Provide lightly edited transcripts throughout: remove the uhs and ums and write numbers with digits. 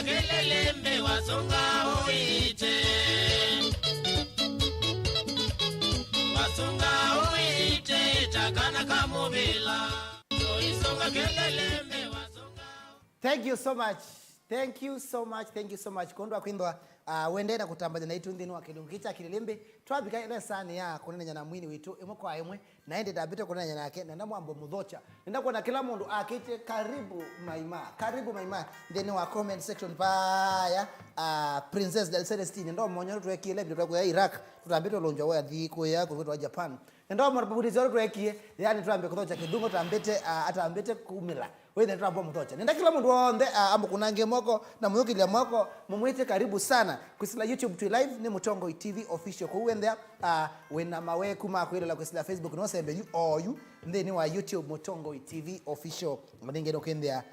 Wasonga KILILIMBI wasonga uite. Wasonga uite takana kamubila. So isonga KILILIMBI wasonga. Thank you so much. Thank you so much. Thank you so much. Kondwa kwindwa wende na kutambanya na itu ndinu wa kilungu kicha KILILIMBI. Twabika ile sani ya kunena nyana mwini witu imoko aimwe na ende dabito kunena nyana yake na mwambo mudhocha. Nenda kuona kila mundu akite karibu maima. Karibu maima. Ndinu wa comment section paya Princess Del Celestine ndo mmonyo tuwekie video kwa Iraq. Tutabito lonja wa dhiko ya kwa Japan. Ndo mwabudizi wale tuwekie yani tuambe kuthocha kidungo tuambete atambete kumila. Wewe ndio hapo mtocha. Nenda kila mundu onde ambo kunange moko na muyukile moko mumwite karibu sana. Kusila YouTube tu live ni Mutongo TV official ko wende wena mawe kuma kwela kusila Facebook no sembe you ndeni wa YouTube Mutongo TV official mudinge dokendea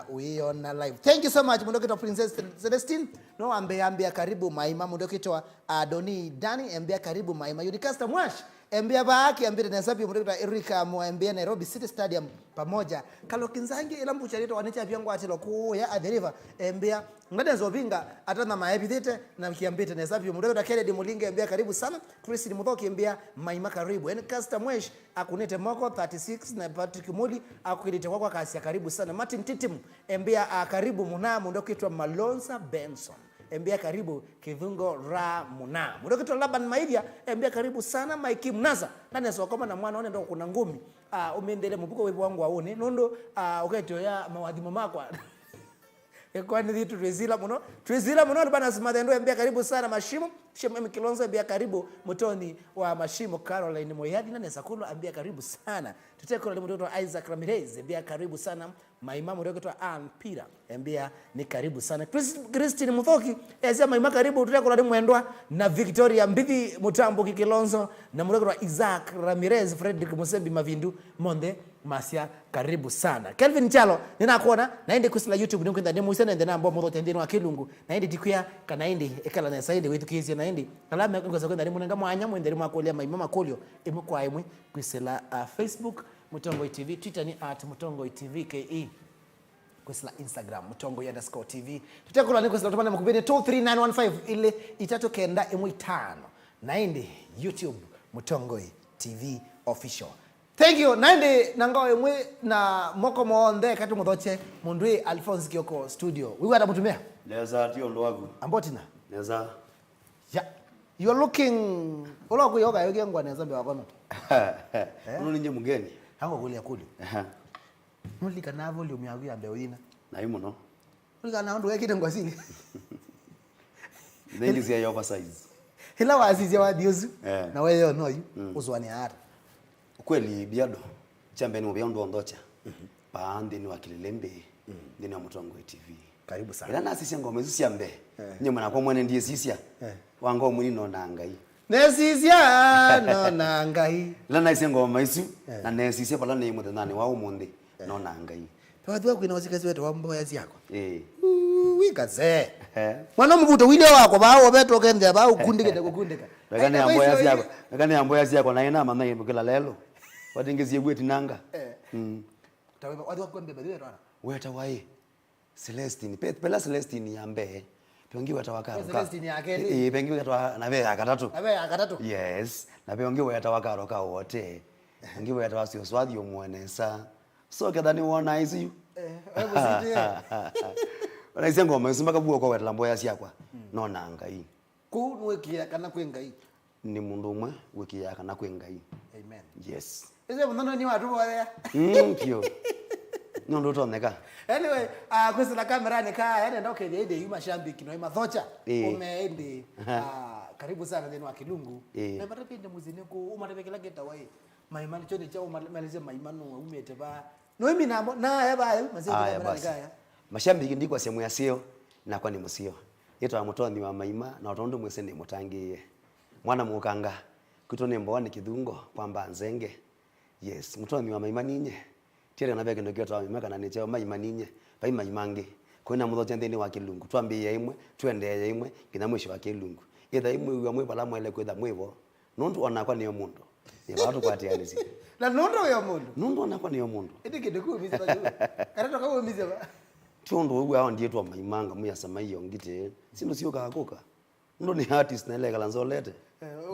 uiona live. Thank you so much mundokito Princess Celestine no ambia karibu maima mundokito Doni Dani ambia karibu maima Yudicasta Mwash ambia baaki ambia na sapi mundokito Erika ambia Nairobi City Stadium pamoja kalokinzangi ila mbucharito wanicha vyangu atilo kuya adheriva ambia ngadenzo binga atana maepithete na kiambite na sapi mundokito Kennedy Mulinge ambia karibu sana Chris Muthoki ambia maima karibu en casta Mwash akunete moko 36 na Patrick Muli akukilite kwa kasi ya karibu sana Martin Titim ambia karibu muna mundokitwa Malonza Benson ambia karibu Kivungo Ra Muna mundokitwa Laban Maidia ambia karibu sana Mike Mnaza nani sokoma na mwana one ndo kuna ngumi umeendele mbuko wewe wangu waone nondo ukaito ya mawadhimo makwa kwani vitu twezila muno bana simadendo ambia karibu sana Mashimo Shemo Kilonzo ambia karibu Mutoni wa Mashimo Caroline Moyadi na Nesakulo ambia karibu sana tutekolo mtoto Isaac Ramirez ambia karibu sana maima mtoto Pira ambia ni karibu sana Christine Muthoki ezia maima karibu tutekolo mwendwa na Victoria Mbithi Mutambo Kilonzo na mtoto Isaac Ramirez Frederick Musembi Mavindu Monde Masia karibu sana Kelvin Chalo ninakuona naende kusila YouTube nikwenda ndemo isana ndena ambo motho tendeno wa Kilungu naende dikuya kanaende ekala na saidi wetu kizi naende kalama ngoza kwenda ndemo nga mwanya mwendere mwakolia maima makolio imukwa imwe kwisela Facebook Mutongo TV Twitter ni @MutongoTV.ke kwisela Instagram Mutongo_TV tutakula ni kwisela tumana mkubeni 23915 ile itatokenda imwe 5 naende YouTube Mutongo TV official. Thank you. Naende nangawe mwe na moko mwonde kati mudhoche mundui Alphonse KIOKO studio. Wewe atamutumia? Neza tiyo ndoagu. Ambotina? Neza. Yeah. You are looking ologu yoga yoge ngwa neza mbe wakono. Ninje mugeni. Hango kuli akuli. Nulika na volume yagu ya mbewina. Na imo no. Nulika na ndo yake ngwasini. Then ya oversize. Hila wazizi wa diozu. Na wewe no you uzwani hata. Kweli biado chambe ni mubiondo ondocha paande ni wa KILILIMBI ndini wa Mutongo TV karibu sana ila nasi sisi ngoma sisi ambe nyuma na kwa mwene ndiye sisi wango muni no nangai nesisia no nangai la nasi ngoma isu na nesisia pala ni muthe nani wa umundi no nangai tawadwa kwina wasikazi wetu wa mboya ziyako wikaze mwana mvuto wile wako bawo beto kende bawo kundike kukundika Nakani amboya ziyako na ina mama yimukila lelo wadingezie bweti nanga tawe wadwa kwembe badiwe rwana weta wae Celestine pela Celestine yambe pengi weta wakaro Celestine yake pengi weta na be akatatu yes na pengi weta wakaro ka wote pengi weta wasio swadi omwenesa so kadani wona isu hebu sitie wana isengo msumaka buo kwa weta lamboya ziyakwa no nanga hii ku nwekia kana kwengai ni mundu umwe wiki yaka na kwengai amen yes ese mundu ni watu wale kio no ndo toneka anyway kusila kamera ni kaya ende ndoke ende yuma shambiki no imathocha umeende karibu sana ndeni wa Kilungu na matapinde muzini ku umatapekela geta wai maimani choni cha umalize maimano umete ba no mimi namo na yaba mazezi kamera ni kaya mashambiki ndiko sehemu ya sio na kwa ni musio yeto wa Mutoni wa maima na otondo mwese ni mutangiye mwana mukanga kutone mbone kidhungo kwamba nzenge yes Mutoni wa maima ninye tire na bege ndokyo maima kana niche maima ninye pai maimange kwena mudhoche ndeni wa Kilungu twambie imwe twende imwe kina mwisho wa Kilungu etha imwe wa mwe bala mwele kwetha mwevo nundu ona kwa niyo mundu ni watu kwa tianisi na nundu yo mundu nundu ona kwa niyo mundu eti kide ku mizi ba karato ka mizi ba Tiondo uwe hao ndiye tu maimanga muya sama hiyo ngite. Sino sio kakoka. Ndo ni artist na ile kala nzolete.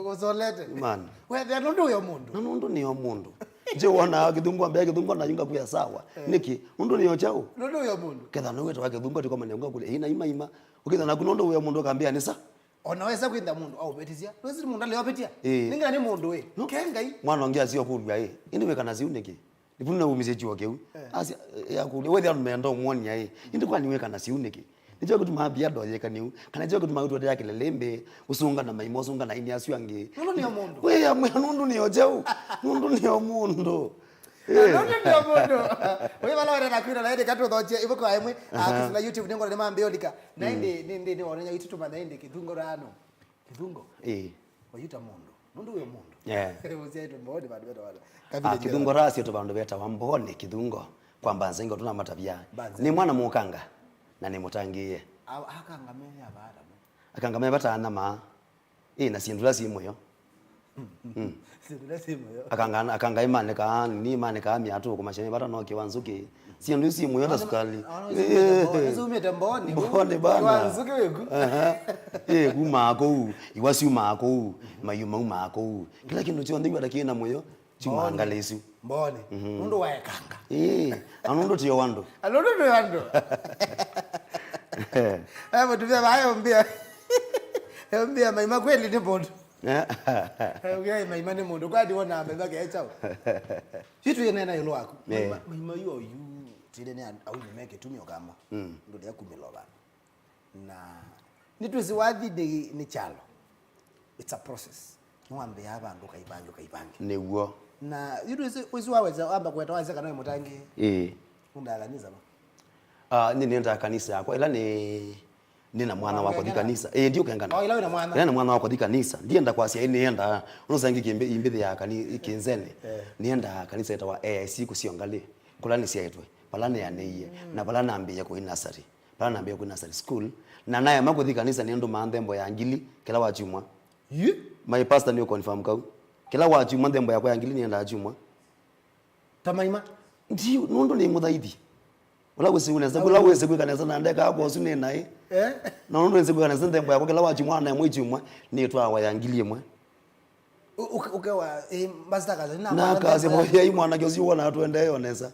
Uzolete. Man. Wewe ndo yo mundu. Ndo ni yo mundu. Je wana kidungu ambaye kidungu na yunga kuya sawa. Niki ndo ni yo chao. Ndo yo mundu. Kedha no wetu wake dungu tikoma nyonga kule. Ina ima. Ukidha na kunondo uwe mundu kambia ni sa. Onaweza kwenda mundu au betizia. Wezi mundu leo betia. Ninga ni mundu we. Kenga hii. Mwana ongea sio kulwa Indi weka na ziuneke. Nipuna umiseji wake u. Asi ya kule wewe ndo mendo muoni yae. Indi kwa niweka na ziuneke. Nijua kutuma BIADO yeka niu. Kana jua kutuma utu ya KILILIMBI, usunga na maima usunga na ini asu yange. Nundu ni mundu. Wewe ya mundu ni ojau. Mundu ni mundu. Nundu ni mundu. Wewe wala wale nakwira na ende katu thoche ibo kwa imwe akisila YouTube ningo le mambe odika. Na ende ni wanenya itu tuma na ende kidungo rano. Kidungo. Wayuta mundu. Mundu we mundu. Usia itu mbodi bado beto wala. Kidungo rasi to bandu beta wambone kidungo kwamba nzengo tuna matabia. Ni mwana mukanga na ni mutangiye. Akangamenya abara. Akangamenya batana ma. Na sindula simu yo. Sindula simu yo. Akanga imane ka ni imane ka miatu ko mashene bata no kiwanzuke. Sindula simu yo tasukali. Uzumete mboni. Mboni bana. Kiwanzuke wegu. Kumako iwasi umako mayuma umako. Kila kintu chonde ngwada kina moyo. Chimangalesu. Mboni. Mundu waekanga. Anondo tiyo wando. Anondo tiyo wando. Hapo tuvia hayo mbia. Mbia maima kweli ni bondo. Hayo maima ni mundu kwa diona ameba kecha. Kitu yenena yolo wako. Maima yo tide ne au nimeke tumio kama. Ndo ya kumiloba. Na nituzi wadhi de ni chalo. It's a process. Mwambe abantu kaibange. Newo. Na yituzi waweza amba kweta waze kana mutangi. Undaganiza ba. Nenda kanisa yako ila nina mwana wako di kanisa ndio kengana ila ina mwana wako di kanisa ndienda kwa sia nienda unozangi kimbe imbithe ya kinzene nienda kanisa itawa AIC kusiongali kulani sia yetwe palana ya neiye na palana ambia ko nursery palana ambia ko nursery school na naye mako di kanisa niendo maandembo ya ngili kila wachumwa my pastor ni confirm kau kila wachumwa ndembo ya kwa ngili nienda achumwa tamaima ndio nondo ni mudhaidi wala kusiuneza kula wese kwikaneza na ndeka hapo usune naye na ndo nze kwikaneza ndembo yako kila wachi mwana mwechimwa ni twa wayangilie mwe ukewa mbazitaka na kazi moya yi mwana kyosi wona atwende yonesa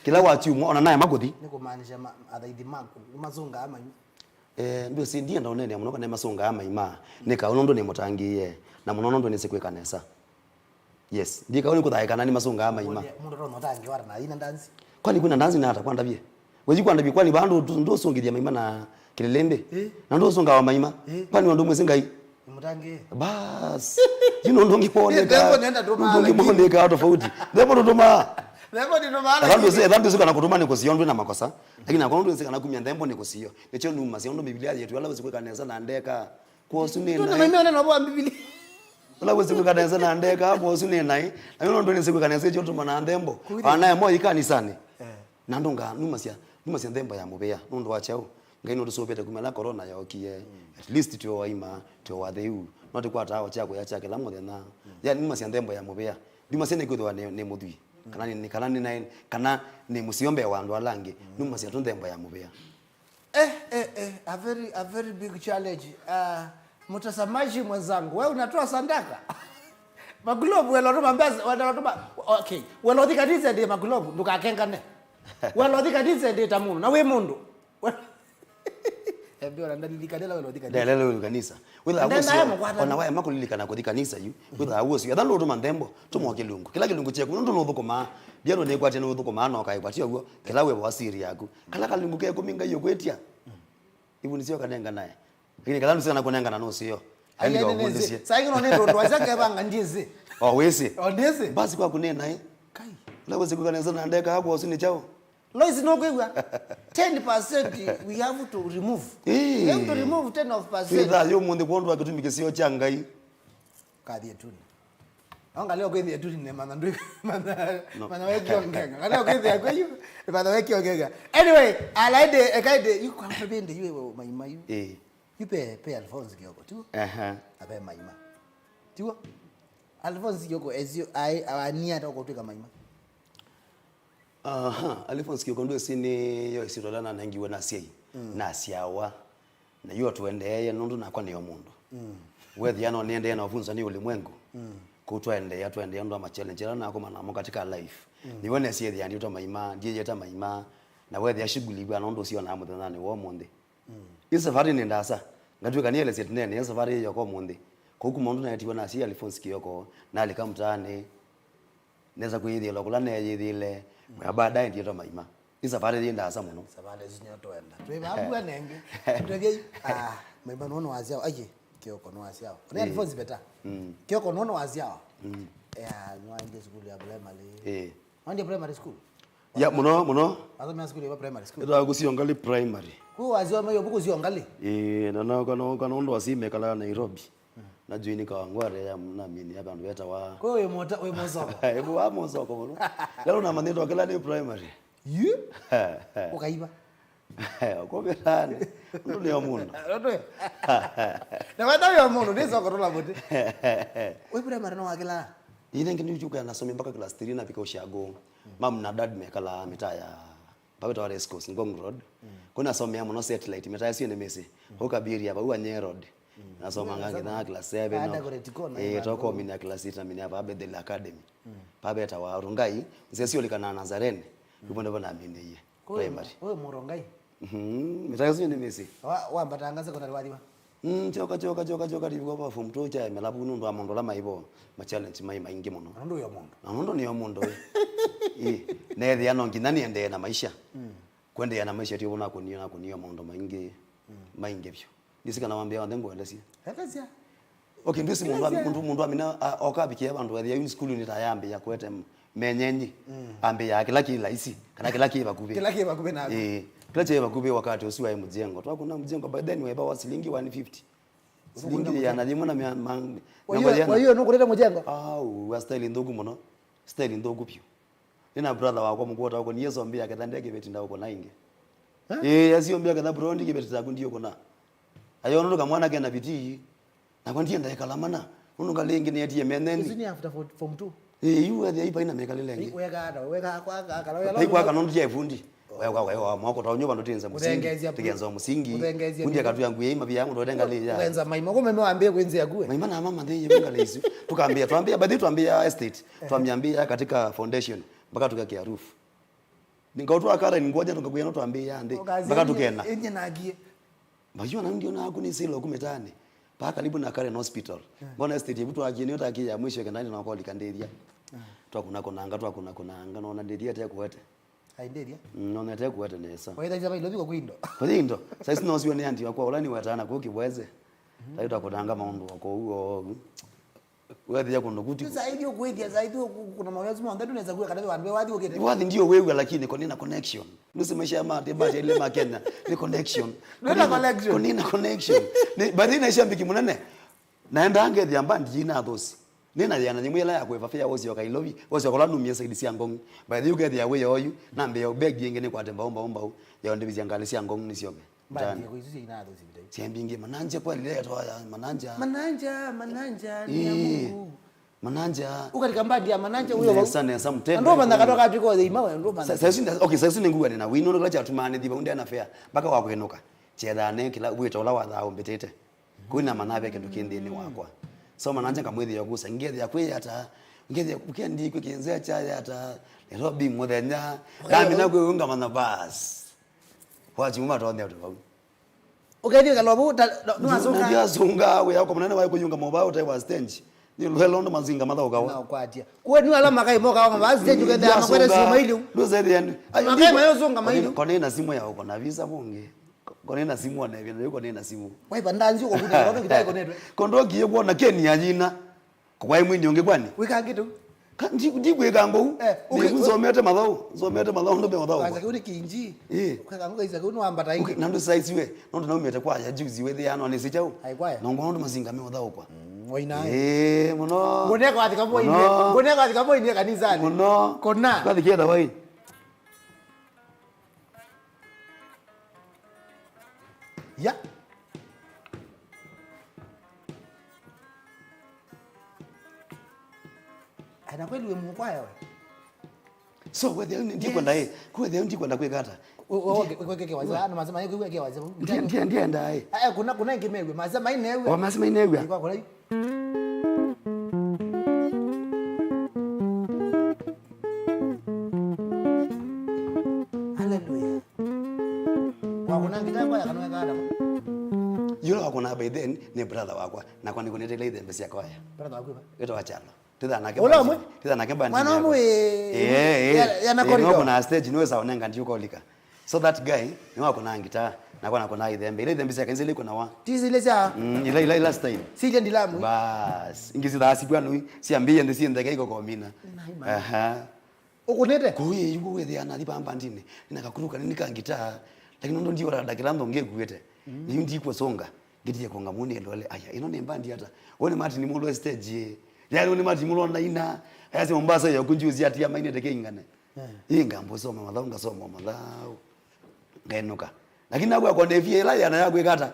kila wachi mwa ona naye magothi niko maanisha athaidi mako mazunga ama ndio si ndiye ndo nene munoka ne masunga ama ima nika unondo ne mutangiye na munono ndo nese kwikaneza yes ndika uni kuthaikana ni masunga ama ima mundu ndo mutangi wara na ina ndanzi kwani kuna ndanzi na hata kwanda bie weji kwanda bie kwani bandu ndo songithia maima na KILILIMBI na ndo songa wa maima kwani ndo mwezi ngai mutangi bas ndo ngipoleka Debo nenda tuma ndo ngipoleka tofauti debo tuma debo ndi tuma dhambi zika kutuma ni kusiyo na makosa lakini na kondo nzika nakumya ndembo ni kusiyo necho numa siondo Biblia yetu wala wezi kaneza na ndeka kwa usune na maima nena bwa Biblia wala wezi kaneza na ndeka kwa usune nai na ndo nzika kaneza cho tuma na ndembo anaye moyo kanisani na ndonga numa sia ndembo ya mubea ndo wachao ngaino tusopete kumela corona yokie at least tio waima tio watheu not kwa tawo chako ya chake lamwe na ya numa sia ndembo ya mubea numa sia nikuthwa ne mudhui kana ni nine kana ni musiombe wa ndo alange numa sia ndembo ya mubea a very big challenge mtazamaji mwenzangu wewe unatoa sandaka maglobe wala ndo mbaza wala okay wala dhikatiza ndi maglobe ndukakengane wala dhikatiza ndi tamu na we mundu ndio ndalilikanela wala dhikatiza dalelo kanisa wala awosi ona waya makulilikana ko kanisa yu wala awosi ya dalo to mandembo to mo kilungu kila kilungu cheku ndo no thukoma biano ne kwate no thukoma no kai kwatio guo kila we wasiri yaku kala kalungu ke kuminga yo kwetia ibu nisio kanenga naye lakini kala nusika nakonenga no sio ayi ndisi sasa ngino ndo ndo wazake banga ndizi wese ndizi basi kwa kunena kai la wese kukaneza na ndeka hapo usini chao Lois no kwegwa 10% we have to remove. We have to remove 10%. Sida yo munde kondo akitumike sio changa hii. Kadi yetu. Anga leo kwende yetu ni mana ndo mana weki ongega. Kana kwende ya kweyu mana weki ongega. Anyway, alaide kaide yuko kwa bende yue maima yu. You pay Alphonse Kioko tu. Ape maima. Tu. Alphonse Kioko ezio ai ania ta ko tuka maima. Alphonse KIOKO ndo sini yo isitolana nangiwe na sei na siawa na yo tuendeye nundu nakwa niyo mundu wethi ano niende na ufunza ni ulimwengu kutwende ndo ama challenge na nako manamo katika life niwone sie thia ndi to maima ndiye yeta maima na wethi ashiguli bwa ndo sio na muthana ni wo mundi isa vari ni ndasa ngatwika niele setnene isa vari yo ko mundi koku mundu na yetiwa na sie Alphonse KIOKO na alikamtane neza kuithia lokula na yithile mwa baadaye ndiye to maima isa vari ndi ndasa muno sabale zinyotoenda twebabwa nenge tutegei maima nono wazia aje KIOKO no wazia ni Alphonse beta KIOKO nono wazia nwanje school ya primary wanje primary school ya muno azomya school ya primary school ndo kusiongali primary ku wazia mayo buku siongali na kana ndo asime kala Nairobi na joini kwa ngware ya na mini hapa ndo eta wa kwa hiyo we mozoko hebu wa mozoko muno leo na maneno kala ni primary ukaiba uko betani ndo ni omundo na wada yo mundo ndizo korola bote we primary no wakila ine ngini ujuka nasoma mpaka class 3 na pika ushago mam na dad mekala mitaya pabeto wa Race Course Ngong Road kuna somea muno satellite mitaya sio nemesi ukabiri hapa uwa nye road nasoma ngange na class 7 toko mini ya class 6 mini hapa Bethel Academy pabeta wa Rungai sio likana Nazarene yupo ndo na mini ye primary wewe Murongai mitaya sio nemesi wa mbatangaza kwa waliwa choka ndivyo kwa form 2 cha melabu ndo amondo lama ibo ma challenge maima ingi muno ndo yo mundo ndo ni yo mundo na yeye anongi nani ende na maisha kwende yana maisha tio bona kuniyo mundo maingi maingi byo nisika namwambia wande ngwende si hakasia okay ndisi mundu amina okabikia bantu ya school ni tayambe ya kwete menyenyi ambe ya kila isi kana kila bakube na kila cheba kube wakati usiwa mjengo twakuna mjengo by then weba wa shilingi 150 shilingi ya najimu na kwa hiyo nukuleta mjengo wa style ndogo muno style ndogo pio nina brother wako mkota wako niyezo ambia kadande kibeti ndao kona inge yasio ambia kadha brondi kibeti za kundio kona ayo ndo kamwana kana biti na kwandia ndaye kalamana ndo ngalengi ne yati meneni isini after form 2 you are ipa ina mekalelenge weka kwa kala ya kwa kanondi ya fundi wewe mwako taonyoba ndotenza musingi tigenza musingi kundi akatu yangu yeima bya yangu ndodenga le ya kwenza maima kwa meme waambie kwenzi ya gue maima na mama ndiye yenga lezi tukaambia baadhi tuambia estate tuambia katika foundation mpaka tukakia roof ningautoa kara ningoja tukakuya tuambia ande mpaka tukena enye nagie majua na ndio na kuni silo kumetane mpaka karibu na Karen Hospital mbona estate yetu ajeni yote akia mwisho kanani na kwa likanderia twakuna konanga naona nderia tya kuwete ainderia nona tya kuwete nesa waida jaba ilobiko kwindo kwindo sasa no sio ni anti wako ulani watana kwa kibweze taita kudanga maundu wako huo wewe yako ndokuti zaidi ukwedia zaidi kuna mawazo mwanda tunaweza kuwa kadebe wanwe wadi ukete wadi ndio wewe lakini konina connection nusi maisha ya mate bata ile makenya ni connection konina connection ni badina shambiki munene naenda ange dhiamba ndina thosi nina yana nyimwela ya kwefafia wosi wakailovi wosi wakola numia saidi sia ngong badhi ukethia ya wewe oyu na mbe beg yengene kwa temba omba ya ndi bizangali sia ngong ni siome badi ko isusi ina thosi bidai siambinge mananja kwa ile to ya mananja ni ya Mungu mananja ukatika mbadi ya mananja huyo nesa mtendo ndo banda katoka atiko the imawe ndo banda sasa ninguwa nina wino ndo klacha tumane diba unde na fair baka wakwenuka chedane kila wito la wadha ombetete kuna manabe kindu kindini wakwa so mananja kamwethi yagusa ngethi yakwe hata ngethi ukendi kwenzea cha hata Nairobi muthenya kami na kwunga mana bas wachi muma tonde tu ukethi kalobu nuazunga ndio zunga we yako munene wa kuyunga mobile type stage ni lwelo ndo mazinga matha ukawa na kwatia kwa ni alama kai moka wa basi stage ukenda makwenda simu maili ndo zaidi yani makai mayo zunga maili kone simu yao kona visa bonge kone simu wana hivi kone simu wai bandanzi uko kuja ndo kitai konetwe kondo kiye kuona keni yanyina kwa mwini onge kwani wikangitu ndikwe kango uzomete madhau ndo be madhau kwanza kuni kinji ukakanguka isa kuni wamba taingi nando size we ndo na umete kwa ya juzi we the ano ni sichao haikwaya ndo ndo mazinga me madhau kwa wainaye muno boneka atikapo ine kanisani muno kona kwa dikienda wai ya ana kweli we mkwaya we So whether ndiko ndaye kwethe ndiko ndakwekata kwekeke waza no mazima yiko kwekeke waza ndiye ndaye kuna ngimewe mazima inewe wa mazima inewe kwa kula haleluya kwa kuna ngita kwa kanwa kada yule wako na by then ni brother wakwa na kwa niko nete leithe mbesi yakwa brother wakwa eto wachalo titha nake bandi mwana mu yana corridor no kuna stage niwe saonenga ndiyo kolika so that guy ni wako na ngita na kwa nako na ithembe ile thembe yake nzile kuna wa tizi ile za ile last time sije ndilamu bas ingisi dasi bwana si ambie ndisi ndeke iko komina aha ukunete kuye yuko wethe ana lipamba ndine nakakuruka nika ngita lakini ndo ndiyo radakirando ngekuete niyo ndiko songa ngitiye konga muni elole aya ino nembandi hata wone mati ni mulo stage yali wone mati mulo na ina yasi Mombasa ya kunjuzi ati ya maine deke ingane ingambo soma madhaunga soma madhau ngenoka lakini nagwa kwa nevie ila yana yagwe kata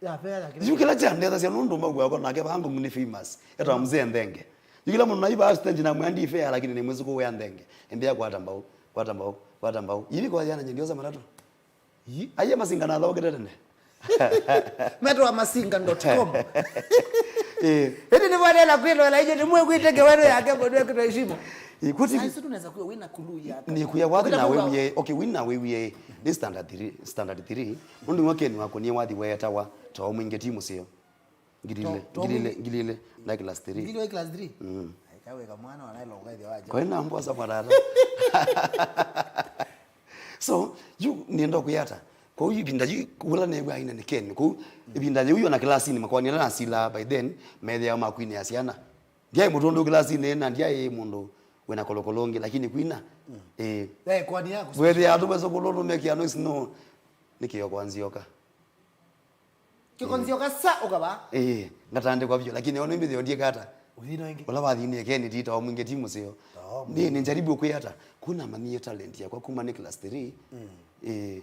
ya pera lakini yukila chande za ndo magwa kwa nake bangu muni famous eto mzee ndenge yukila muna iba stage na mwandi fair lakini ni mwezi ko ya ndenge embea kwa tambao ili kwa jana nyendoza marato aye masinga na loge tene metro masinga.com eti ni bwana la kwelo la ije ni mwe kuitege wano yake bodwe kutoheshima ikuti sasa tunaweza kuwa wina kuluya ni kuya wathi na wewe okay wina wewe ni standard 3 ndo mwakeni wako ni wathi weta wa to mwinge timu sio ngilile na class 3 ngilile class 3 aikawe kama mwana wanailonga hiyo waje kwa ina mbwa sapo dada so you nienda kuyata kwa hiyo ibinda kula ne bwa ina ne ken ku ibinda huyo na class ni makwani na sila by then medhe ya makwini asiana ndiye mutondo class ni na ndiye mundu wena kolokolongi lakini kwina kwani yako wewe ya tu beso kolono meki ano sino nikiyo kwanzioka kikonzioka sa ukaba ngatande kwa vyo lakini ono mbi ndiye kata udino ingi wala bathi ni ken tita wa mwinge timu sio ni njaribu kuyata kuna manie talent ya kwa kuma ni class 3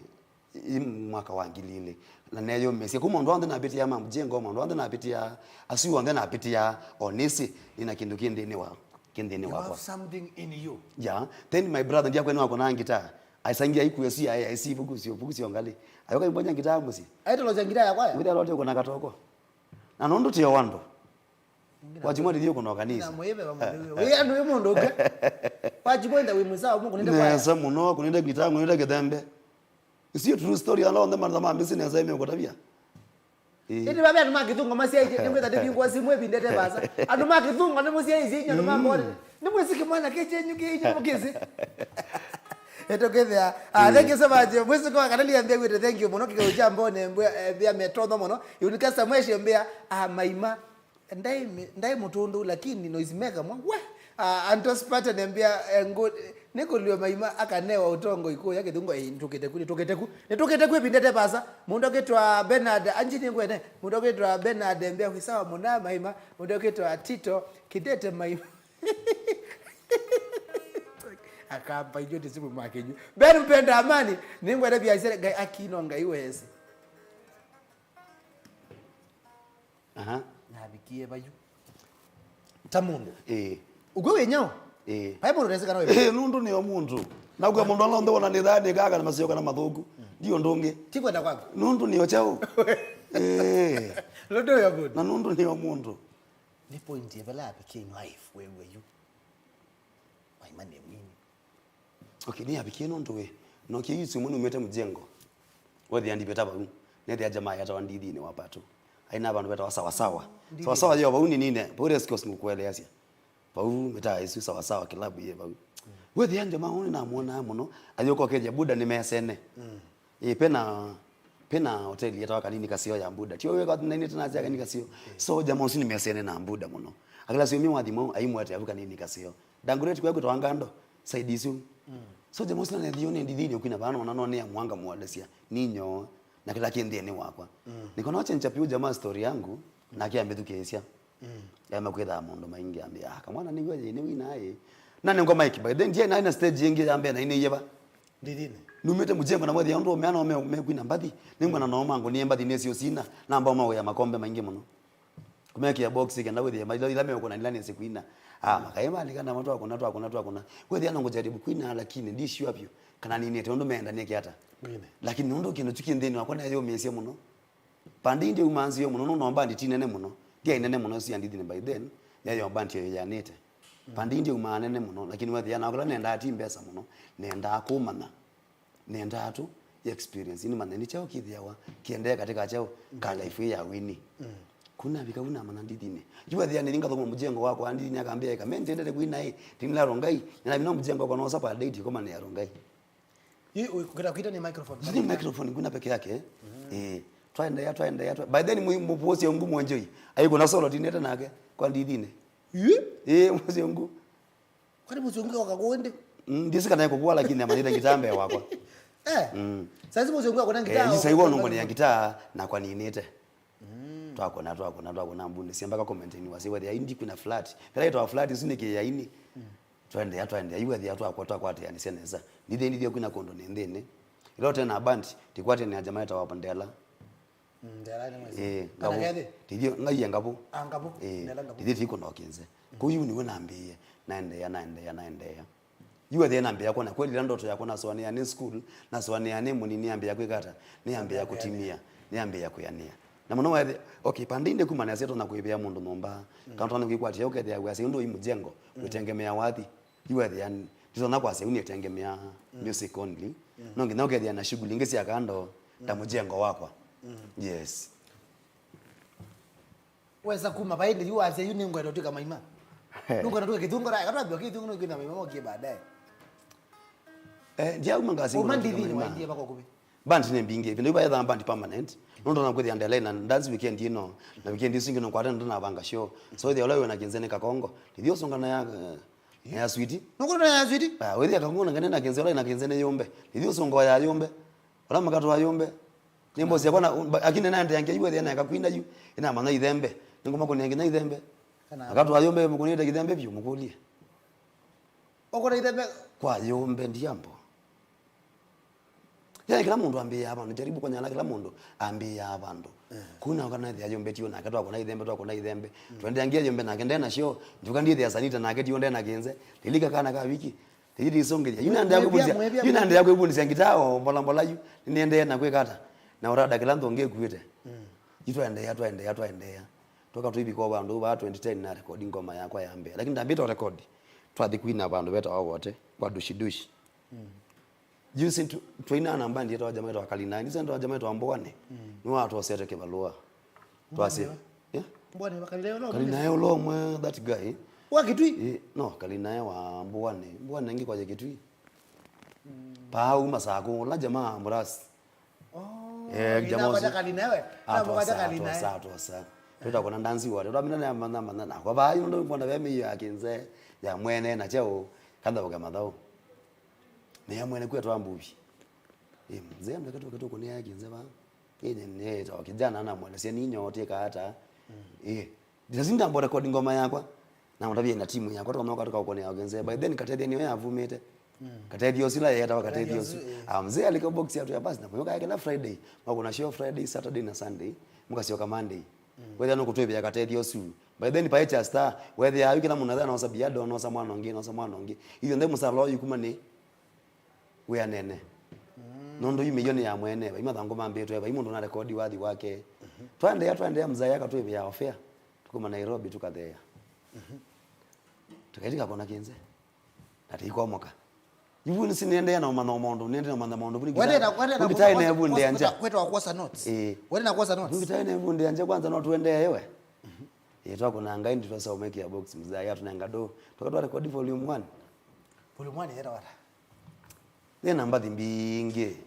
mwaka wa ngilile na nayo mesi kuma ndo ande na beti ya mamjengo ndo ande na beti ya asiu ande na beti ya onesi ina kindu kindeni wa kindeni wa have something in you yeah then my brother ndiye kwenu wako na ngita aisangia ikuesi aisi vukusio ngali ayoka imbonya ngita musi aito lo ngita ya kwaya ngita lote kuna katoko na nondo tiyo wando wajimwa ndiyo kuna kanisa na mwebe bamuwe we ando yomondo ke wajibonda we musao mungu nende kwaya nesa muno kunenda ngita kunenda gedembe sio true story ala onda marama business zame ko tabia iti babe anu makithunga masiaje nimweta ndibingwa simwe bindete basa anu makithunga nimusiaje nyo mambore nimwesiki mwana kechenyu kenyu mugeze etokethea thank you so much mwisi kwa kanali ambia gwite thank you muno kike ujambo ne bia metono muno unikasa mweshe mbia maima ndai mutundu lakini noise maker mwa we antospata nembia good nikolio maima akanewa utongo iko yake dungo nitokete ku bindete basa mundu ketwa Bernard anjini ngwene mundu ketwa Bernard mbia kwisawa muna maima mundu ketwa Tito kidete maima akamba ijo tisimu makenyu beri mpenda amani ningwene biashara gai akinonga iwese nabikie bayu tamundu ugwe wenyao paipo urezeka nawe nundu ni omuntu nagwe mundu alondo wona ni thani gaga na masio kana mathuku ndio ndungi tikwenda kwako nundu ni ochao lodo ya good na nundu ni omuntu ni point yebala became wife wewe you my man mimi okay ni abikie nundu we no kiyisu munu mete mjengo wethi andi beta bagu nethi jamaa yata wandithi ni wapatu aina abantu beta sawa yo bauni nine bore skos mukweleasia pau meta isu sawa kilabu ye pau wethi andi mauni na muona muno ayoko keje buda ni mesene pena hotel yata wakalini kasio ya buda tio we kwa nini tena zaka ni kasio so jamaa usini mesene na buda muno akala sio miwa dhimo aimwate avuka nini kasio dangureti kwa gutwa ngando side isu so jamaa usina ndione ndidini ukina bana onano ya mwanga muwadesia ninyo na kila kindi ni wakwa niko na wacha nchapiu jamaa story yangu na kiambe tukesia yama kwetha mondo maingi ambia kamwana ni wewe ni winae nani ngoma iki by then je na ina stage yengi ambia na ine yeba ndidini numete mujengo na mwathi ndo meana me kwina mbathi ningwa na noma ngo ni mbathi nesio sina na ambao mawe ya makombe maingi muno kumeki ya box kenda wethi ya ila me uko na nilani sikwina makaima likana watu akuna wewe yana ngojaribu kuina lakini ndishi wapi kana nini ete ndo meenda neki hata lakini ndo kino chuki ndeni wakona yo mesie muno pandi ndi umanzi yo muno no mbandi tinene muno dia inene muno si andi by then yayo mbandi yo yanete pandi ndi umanene muno lakini wewe yana wakala nenda ati mbesa muno nenda akumana nenda atu experience ini maneni chao kithiawa kiendea katika chao ka life ya wini kuna bika una manandithine jua thia niringa thomo mujengo wako andi nyakambia ka mentendere kuina hii tinila rongai na bino mujengo kwa nosa pa date kama ni rongai hii ukita ni microphone ni microphone kuna peke yake twaenda by then muposi yangu mwanjoi aiko na solo tineta nake kwa ndithine muposi yangu kwani muzungu wakagonde ndisi kana yako kwa lakini amanita kitambe wako sasa muzungu wako na gitaa sasa hiyo nongo ni gitaa na kwa ninete twakona mbunde siamba comment ni wasi wadi indi kuna flat pera ito flat sinike yaini twende yuwa dia twakwa yani seneza ndi kuna kondo nendene ilo tena band tikwate ni jamaa tawapandela ndela ni mwezi tidio ngai ngapo ndela ngapo tidio tiko nokenze kuyu ni wena ambie naendea yuwa dia nambia yako na kweli ndoto yako na swani ya school na swani ya nemu ni niambia yako ikata niambia yako timia niambia yako yania na muno wethe okay pandinde kumana seto na kuibia mundu nomba kantona ngikwatia ukethia gwase ndo imujengo kutengemea wathi iwethe yani ndizo na kwase unietengemea music only no ngina ukethia na shughuli ngisi akando ta mujengo wakwa yes weza kuma bainde yuaze yuni ngwendo tika maima nungo na tuka kithungo ra katwa kithungo ngina maima mokie baadaye dia umangasi umandithini waindie bako kubi band ne mbinge ivi ndo iba band permanent ndo na kwethi underline and that's weekend na weekend isingi no kwata ndo na banga show so the olewe na kenzene kakongo ndio songana ya sweetie nuko ya sweetie wethi akangona ngane na kenzene na kenzene yombe ndio songo ya yombe wala makato wa yombe nimbo sia kona akine na ende yange yuwe na kakwinda yu ina mana ithembe ngoma ko nenge na ithembe makato wa yombe mukunita kithembe pyo mukulie okora ithembe kwa yombe ndiambo ya kila mundu ambia abantu jaribu kwa nyala kila mundu ambia abantu kuna kana ya yombe tio na katwa kuna ithembe twa kuna ithembe twende angia yombe na kende na show njuka ndiye ya sanita na keti yonde na genze lilika kana ka wiki tiji isongelia yuna ndia kwebunisa ngitao mbola yu niende na kwekata na urada kila ndonge kuite twaendea toka tuibi kwa bandu ba 2010 na recording ngoma yakwa ya mbele lakini ndambita record twathi kuina bandu beta wote kwa dushi Jusi tuina na mbandi yetu jamaa yetu akalina ndizo ndo jamaa yetu ambone ni watu wasete kebalua twase mbone bakalileo no kalina yo lomwe that guy wa kitui no kalina yo wa mbone ngi kwa kitui pa uma sako la jamaa mbrasi jamaa kwa kalina we na kwa kalina sa tutakona ndanzi wote twamina na manana kwa bayo ndo mbona beme ya kinze ya mwene na cheo kanda boga madao ni ya mwene kwetu ambubi mzee mlekatu kuni yake nzeba ne to kijana na mwana sie ninyo teka hata ndizinda mbora recording ngoma yakwa na mtabia na timu yakwa toka mwaka toka kuni yake by then katedia niwe avumete katedia sila yeta katedia mzee aliko box ya basi na mwaka yake na Friday mwako na show Friday Saturday na Sunday mwaka sio kama Monday wewe ano kutwebya katedia su by then pa echa star wewe ya wiki na munadha na BIADO no samwana ongi hiyo ndio musalo yukuma ni we nene nondo yimeyoni ya mwene ba imathango mambeto ba imundu na record wathi wake twende mzaya katwe ya ofea tukuma Nairobi tukathea tukaidika kona kinze ati ikomoka yivuni sinende na mondo nende na mondo buni wende na bunde anja kwetu wakosa notes wende na kosa notes ngitaine na bunde anja kwanza no tuende yewe twako na ngai ndi twasomeki ya box mzaya tunanga do tukatwa record volume 1 era wala nena mbathi mbingi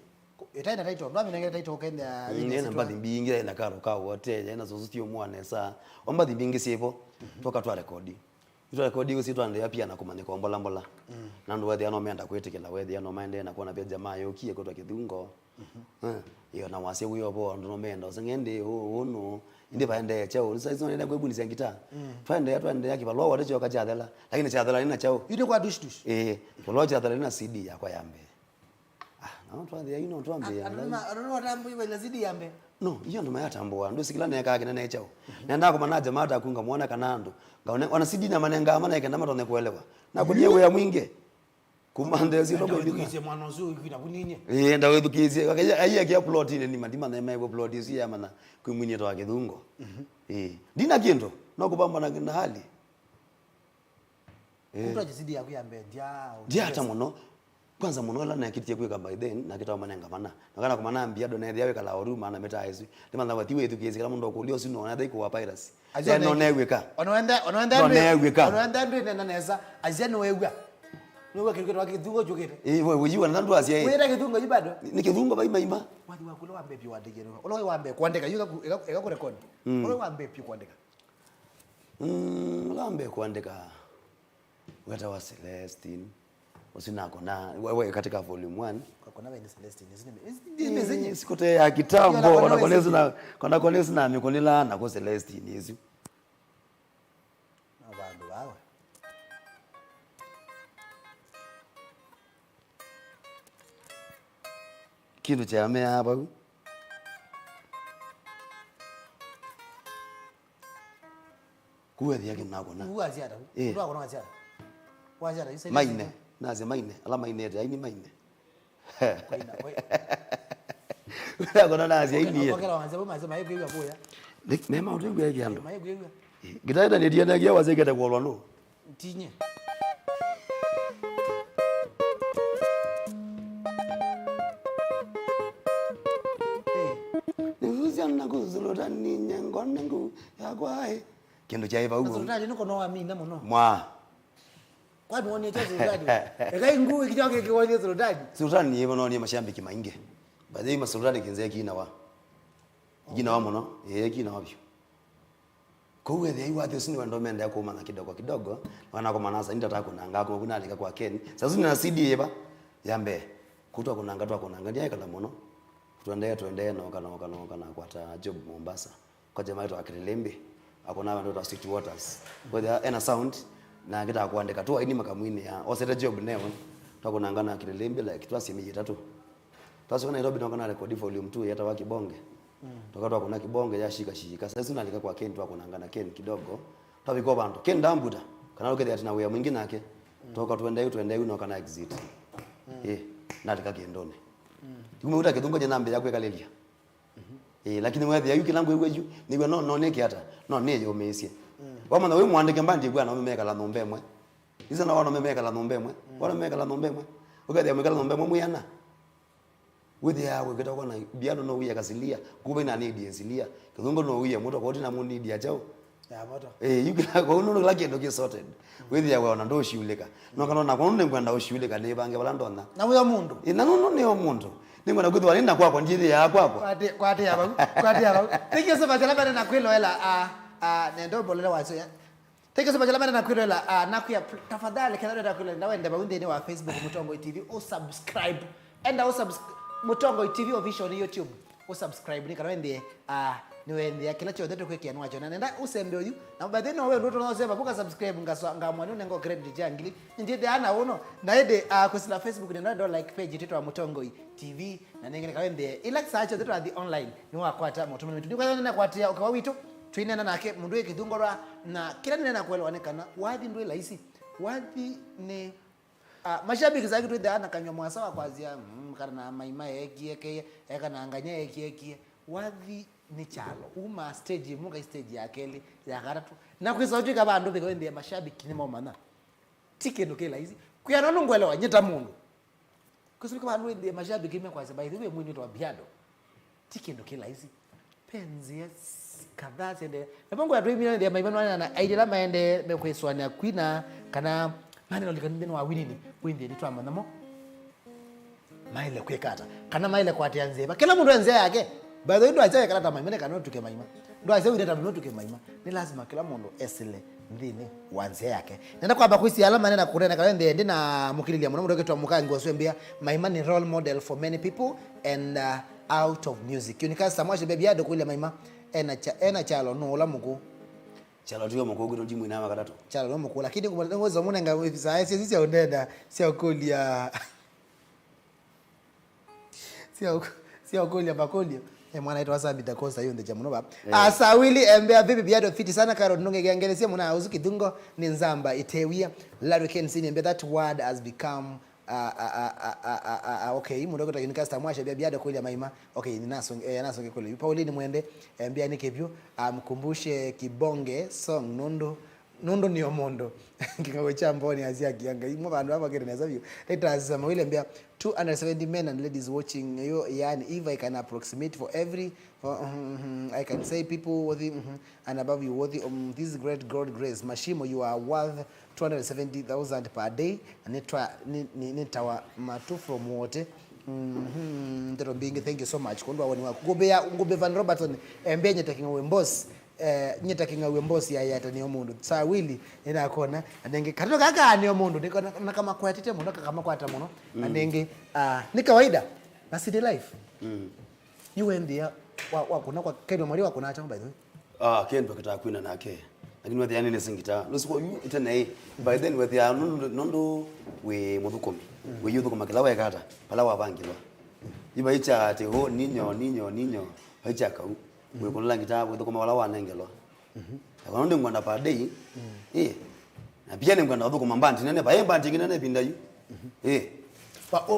itaina title ndo mimi title kenda nena mbathi mbingi na karo ka wote ina zozutio mwana sa mbathi mbingi sipo toka twa record usi twande pia na kumane kwa mbola na ndo wethi ano meenda kwetikela wethi ano maende na kuona pia jamaa yokie kutwa kithungo iyo na wase huyo bo ndo meenda usengende no ndi baende chao sasa nenda kwebunisa ngita twende yake balwa wote choka chathela lakini chathela ina chao ide kwa dush balwa chathela ina CD yakwa yambe Na watu ya ino tuambia. Anaona watambo iwe lazidi yambe. No, hiyo ndo mayatambua. Ndio sikila na yaka na chao. Nenda kwa manager mata kunga muona kanando. Ngaone wanasidi na manenga amana yake ndama tonde kuelewa. Na kulie we ya mwinge. Kumande zilo kwa bize mwana zo ikina kuninye. Nda we dukize. Ayi ya upload ile ni mandima na mai upload isi ya mana kumunye to akidungo. Dina kindo. Na kupamba na hali. Mtu ajizidi ya kuyambe dia hata muno. Kwanza muno la na kitie kweka by then na kita manenga mana nakana kumana BIADO na yawe kala oruma na meta hizo ndima na watiwe tukizi kala mundo kulio sino na dai kwa virus no neweka onoenda ndio neza azeno wewa niwe kirikiro wakidungo jogete wewe jiwa na ndo asia wewe kidungo jibado ni kidungo bai maima wadi wakula wambe pi wadegero olo wambe kuandika yuka eka record olo wambe pi kuandika lambe kuandika wata wa Celestine usinako na wewe katika volume 1 kuna wewe Celestine zime zenye sikote ya kitambo wanakonezi na mikonila na kwa Celestine hizo abantu bawe kitu cha mea hapa kuwe yake nako na uwa ziada ndio akona ziada waziada isa maine naze maine ala maine ya ini maine wewe kona naze ini kwa kila wanza boma maye gwiwa boya mema utu gwiwa yando maye gwiwa gitaida ne diana gya waze geta kwolwa no tinye na kuzulota ni nyangone ngu ya kwae kendo cha iva ugo zulota niko no amina muno mwa kwa muone cha zulota ekai ngu ikijoke kiwone zulota zulota ni iva no ni mashambiki mainge baadhi masulota kinze kina wa muno kina wabyo kowe the iwa the sini wando menda yako mana kidogo wana kwa manasa ndio kunanga kwa kuna alika kwa Ken sasa nina CD yeba yambe kutwa kunanga twa kunanga ndiye kala muno tuendee no kana kwata job Mombasa kwa jamaa yetu KILILIMBI akona wando ta City Waters with the sound na kita kuandika tu ini makamwini ya osete job neon tukunanga na KILILIMBI like twasi miji tatu twasi kana Nairobi tukana record volume 2 hata wa kibonge tukatoa kuna kibonge ya shika sasa tunalika kwa Ken tukunanga na Ken kidogo twabiko bantu Ken dambuda kana lokete atina wewe mwingine yake toka tuendee no kana exit na tikakiendone kumeuta kidungo je nambe yakwe kalelia lakini wewe yuki langu yeweju niwe no neki hata no ne yo mesie wama na wewe muandike mbandi bwana umemeka la nombe mwe iza na wana umemeka la nombe mwe wana umemeka la nombe mwe ukati umemeka la nombe mwe muyana wewe yawe geta kwa na BIADO no uya kasilia kube na need yesilia kidungo no uya moto kwa tina mu need ya chao ya moto yuki la kwa uno laki ndo ki sorted wewe yawe wana ndo shiuleka no kana na kwa ndo ngwanda ushiuleka ne bange balandona na uyo mundu na no ne omundu ningo na kuthi walina kwako njiri ya kwako kwate yaba thank you so much labda na kwilo hela nendo bolele wazo ya thank you so much labda na kwilo hela nakuya tafadhali kana ndio kwilo na wende baunde wa Facebook Mutongo TV o subscribe enda o Mutongo TV official ni YouTube o subscribe ni kana wende ni wende kila chote to kweki anwacho na nenda usembe uyu na baadhi no wewe ndio unasema buka subscribe ngamwani nengo credit jangili ndiye ana uno na ede kusila Facebook ndio like page yetu wa Mutongo TV na ningine kawende ila sacho zetu the online ni wakwata mutumene ndi kwa nena kwatia ukawa wito twinena nake mundu ekithungorwa na kila nena kwelewanekana wadi ndio laisi wadi ni mashabiki zake tu dana kanywa mwasa wa kwazia kana maima ekieke ekana anganya ekieke wadi ni chalo uma stage muka stage yakeli ya garatu na kwisauti ka bandu bikawende mashabiki ni momana tikendo kela hizi kuyana nungwelewa nyeta mundu kusuluka bandu ndi mashabiki mimi kwa sababu wewe mwini wa BIADO tikendo kila hizi penzi kadhaa sende na bongo ya dream ndio maimano na idea maende mekweswana kwina kana ngani lolikana wa winini windi ni twama namo maile kwekata kana maile kwatia nzeba kila mundu anze yake baadhi ndo achaye kala maimene kana tuke maima ndo achaye ndo tabino tuke maima ni lazima kila mundu esile ndini wanze yake nenda kwamba kuisi alama nena kurena kana ndi na mukililia muno ndo ketwa mukangi waswembia maima ni role model for many people and out of music unika samwaje BIADO kule maima ena chalo no la muku chalo tuyo muku gino jimu ina makatato chalo no muku lakini ngoza munenga sisi ondenda sia kulia Sio kulia bakulia. Mwana ito wasa bita kosa hiyo ndeja muno baba. Sawili embea vipi biado fiti sana karo nunge gangelesia muna auzu kidungo ni nzamba itewia. Larry Kensini embea that word has become okay mudogo takinikasta mwasha biado kulia maima. Okay ninaso kule. Pauline mwende embea nikepyo mkumbushe kibonge song Nondo ni omondo. Kikawe chamboni azia kianga. Imo bandu hapa kile nazavyo. Let us mawile mbia 270 men and ladies watching yo yani if I can approximate for every I can say people worthy and above you worthy this great God grace mashimo you are worth 270,000 per day and nitawa matu from wote ndero bingi thank you so much kondwa woni ngube Van Robertson embenye takinga wemboss nyeta kinga wembosi ya tani omundu sawili ina kona anenge katoka kaka ni omundu nikona kama kwa tete muno kama kwa ata muno anenge ni kawaida na city life you and there wa kuna kwa kendo mali wa kuna acha by the way kendo kitaka kuina nake lakini wewe yani nisingita lusiko itene by then with ya nondo we mudukomi we yudo kama kila wa kata pala wa bangilwa iba icha ate ho ninyo acha kau we kunla ngita we kama wala wanengelo akono ngwanda pa day na pia ngwanda uko mambandi nene ba mbandi nene pinda yu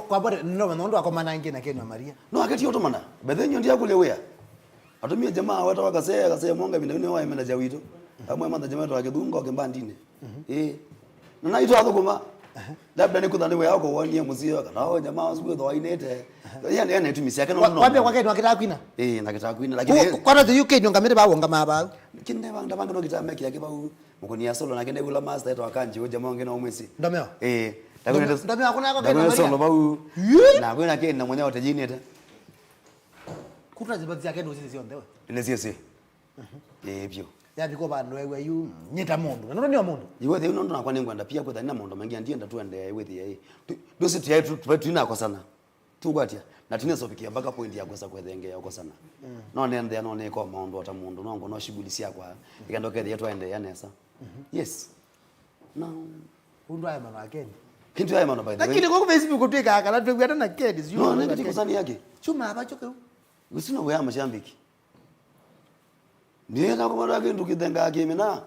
kwa bore nondo akomana ingi na Kenya Maria no akati yoto mana bethenyo ndia kule wea atumie jamaa wata wakase mwanga pinda ne wa imena jawito amwe manda jamaa to akidungo kembandine na ito athukuma labda nikudhani we yako wonie muzio kana jamaa wasugo tho inete yani tumisia kana no wapi kwa Kenya kitaka kwina na kitaka kwina lakini kwa the UK ndio ngamire bawo ngama ba kinde banga banga no kitaka meki yake bawo mukonia solo na kende kula master to akanji we jamaa ngena umwesi ndomeo ndomeo hakuna yako Kenya Maria solo bawo na kwena kenda mwenye watajini eta kutra zibati yake ndo sisi ondewe nesiese byo ya biko bandu wewe yu nyeta mundu nondo ni omundu iwe the nondo nakwa nengwanda pia kwa thina mondo mangi ndienda tuende with ye dosi tu yetu tuina kwa sana tugwatia na tunesofikia mpaka point ya kwesa kwethenge yako sana no nende no ne kwa mondo ata mundu no no shughulikia kwa ikandoke yetu aende yanesa yes no undu aya mama akeni kintu aya mama by the way lakini kwa Facebook tweka akala twekwa na kids no nende kusani yake chuma abachoke usino weya mashambiki nienda kwa mara yake ndukithenga akimena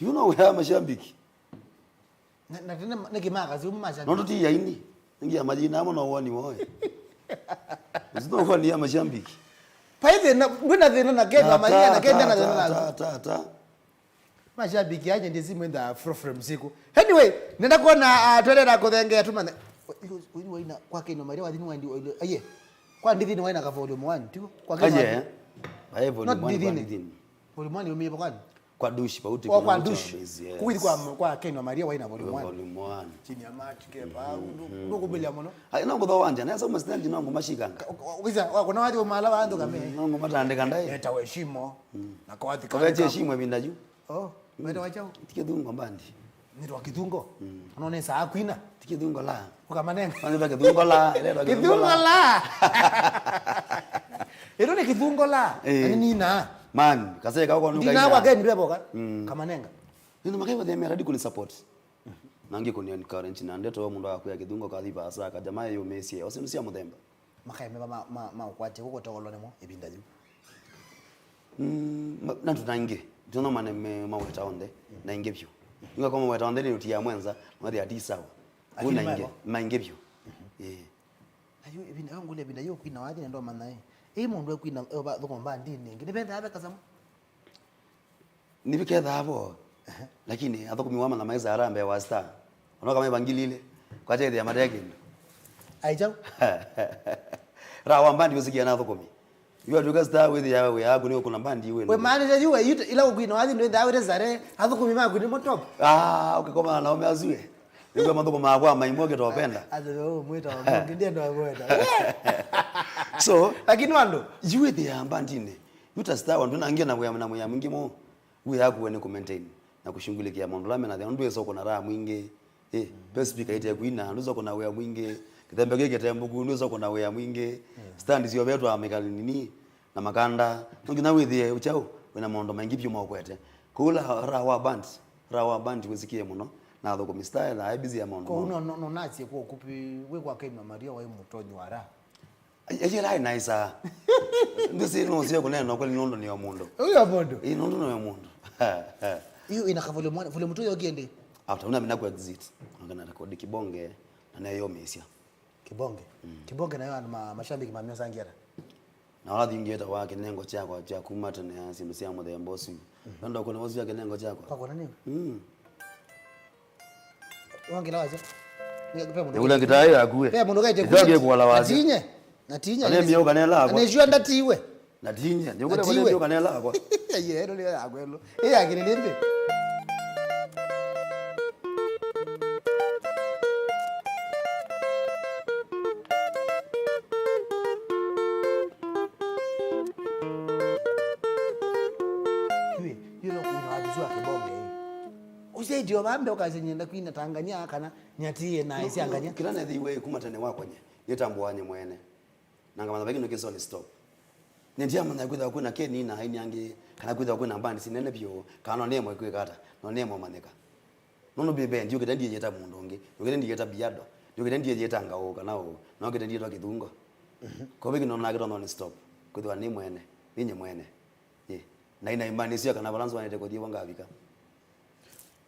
you know weya mashambiki na tena nikimaka zi mmasha nondo ti yaini ngia majina amo no woni woe usino kwa ni mashambiki paithe na ngwina thina na Kenya Maria na Kenya na ta mashabiki aje ndizi mwenda from siku anyway nenda kuona twendera kuthengea tumane uyu waina kwa Kenya Maria wathini wandi aye kwa ndithi ni waina ka volume 1 tu kwa Kenya aye volume 1 volume 1 umiye kwani kwa dushi pauti kwa dushi kuwili kwa Kenya Maria waina volume 1 chini ya match ke pa ndo kubilia mono ayi nango do wanja nesa umastandi nango mashikanga ukiza kuna watu mala wandu kame nango matandika ndai eta heshimo na kwa watu kwa heshimo bindaju meta wachao tikidungo mbandi nito kidungo unaona saa kwina tikidungo la ukamanenga anza kidungo la ile kidungo la ero ni kidungo la nina man kaseka huko nuka nina kwa gani bebo kamanenga nina makaiwa de meradi kuni support nangi kuni encourage na ndeto mundu akuya kidungo kadhiba asaka jamaa yo Messi osinusia muthemba makaime ma kwate huko tokolo nemo ibinda juu na tunange tuno mane maweta onde na ingebyo inga kama maweta onde ni utia mwenza mwadhi ati sawa una inge maingebyo ayo ibinda yangu le ibinda yo kwina wathi ndo manae mundu kwina thugomba ndini ngi nibenda abe kazamu nibike dhabo lakini athukumi wama na maiza arambe wa star unaona kama ibangilile kwa tete ya madege aijao rawa mbandi usikia na athukumi you are to star with ya we agu ni kuna mbandi we maana je yuwe ila ukwina wathi ndo ndawe zare athukumi maku ni motop ukikoma na umeazue ndio mambo kama kwa maimoge topenda azo mwita wa ndio ndo mwita so lakini wando yuwe the mbandine yuta star wandu naingia na moya mwingi mo we yaku we ni maintain na kushungulikia mambo lame na ndio yeso kuna raha mwingi best speaker ite kuina ndio kuna we mwingi kitembe gege tembugu ndio kuna we mwingi stand zio betu amekali nini na makanda ngina we the uchao wena mondo maingi pyo mwakwete kula rawa band wezikie muno na thoko mistyle na busy ya mondo ko no nazi ko kupi we kwa Kenya Maria wa mutonyi wara Ejela nice. Ndisi no sio kunena kweli nondo ni wa mundu. Uyo mundu. Ii nondo ni wa mundu. Hiyo inakavule mwana, vule mtu yogiende. After una mina ku exit. Ngana rekodi kibonge na nayo mesia. Kibonge. Kibonge nayo ana mashambiki mamio sangira. Na wala dingeta wake nengo chako cha kumata ne asimu sia mo the boss. Ndio kuna wazi yake nengo chako. Kwa nini? Wangi lawaje? Ule ngitaye akue. Pe mundu kaite kuye kwa lawaje. Natinye. Natinye. Ale miyo kanela kwa. Anejua ndatiwe. Natinye. Ndio kule miyo kanela kwa. Yero ile agwelo. Akililimbi. Ndio bambe okazinyenda kwina Tanganyika kana nyatie na isi anganya kila na thiwe kumatane wako nye yetambwanye mwene nanga mana bagino keso ni stop ndia mana kwitha kwina keni na haini angi kana kwitha kwina bandi sinene pyo kana nemo kwikata no nemo maneka nono bebe ndio ketendi yeta mundonge ndio ketendi yeta biado ndio ketendi yeta ngao kana o no ketendi yeta kithungo ko bigi no na keto no ni stop kwitha ni mwene ninye mwene na ina imani sio kana balance wanete ko diwa ngavika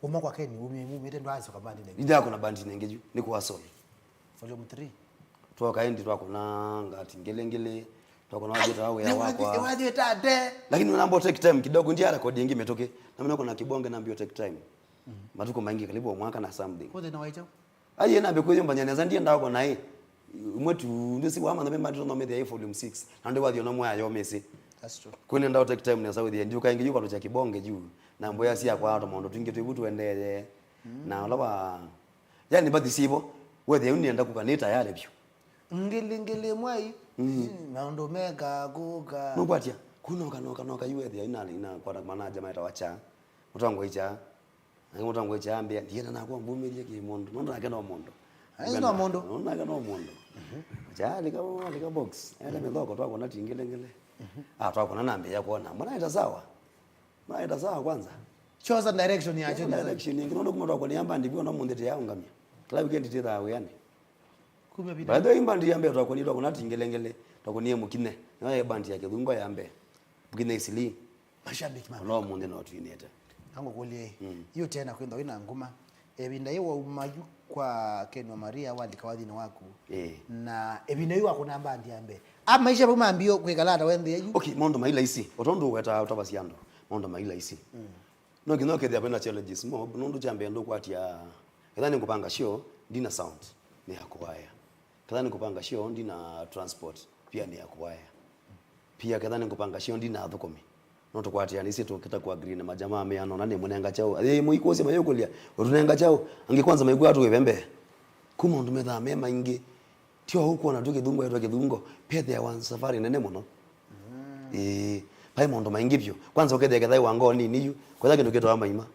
Uma kwa Keni umete ndo azi kwa bandi nenge. Ndio kuna bandi nenge ju ni kwa solo. Volume 3. Toka endi twako na ngati ngelengele twako na wajeta wao ya wako. Waje tade. Lakini unaomba take time kidogo ndio record yengi imetoke. Na mimi kuna kibonge na mbio take time. Matuko maingi karibu mwaka na something. Kwa na waicho. Aye na be kweyo mbanya neza ndiye ndako na yeye. Mwetu ndio si wama na mimi ndio no media volume 6. Na ndio wadio na moya yo mesi. That's true. Kwani ndao take time na Saudi ndio kaingi yuko cha kibonge juu. Na mboya si akwa auto mondo twinge twibutu endele. Na laba yani badi sibo wewe unienda kukanita yale byo. Ngilingile mwai. Maundo mega kuka. Nokwatia kunoka yuwe ina kwa manager maita wacha. Mutango icha. Na mutango icha ambia ndiye na kwa mbumilie ki mondo. Nondo akena mondo. Aina mondo. Nondo akena mondo. Jali ka box. Ele medoko twako na tingele. Twako na nambe yako na. Mbona ita sawa? Mbona ita sawa kwanza? Choza direction ya direction nyingine ndo kumatoka kwa niamba ndivyo na mundete yao ngamia. Kila weekend tita awe yani. Kumbe bidii. Baada imba ndi yambe twako ni twako na tingelengele. Twako ni mukine. Na ye bandi yake dhungo yambe. Bukine isili. Mashabiki mama. No munde no twineta. Tango kulie. Hiyo tena kwenda wina nguma. Ebinda yewa umaju kwa Kenwa Maria wali kawadhi na waku. Na ebinda yewa kuna bandi yambe. Ama maisha buma ambio kwekalata wende yeju. Okay, mondo maila isi. Otondo weta utabasiando. Mondo maila isi. No kinoke dia kwenda challenges mo nondo chambe ndo kwatia. Kadhani kupanga show ndina sound ni yakwaya. Kadhani kupanga show ndina transport pia ni yakwaya. Pia kadhani kupanga show ndina thukumi. Noto kwatia nisi tukita kwa green na majamaa ameano nane munenga chao. Muikosi mayokolia. Urunenga chao angekwanza maigwa atu wembe. Kuma ndo metha mema ingi. Tio huko na tuke dhungo yetu kidhungo. Pete ya wan safari nene muno. Pai mondo maingi pyo. Kwanza ukede kedai wango ni niyu. Kwa sababu ndio kitu maima.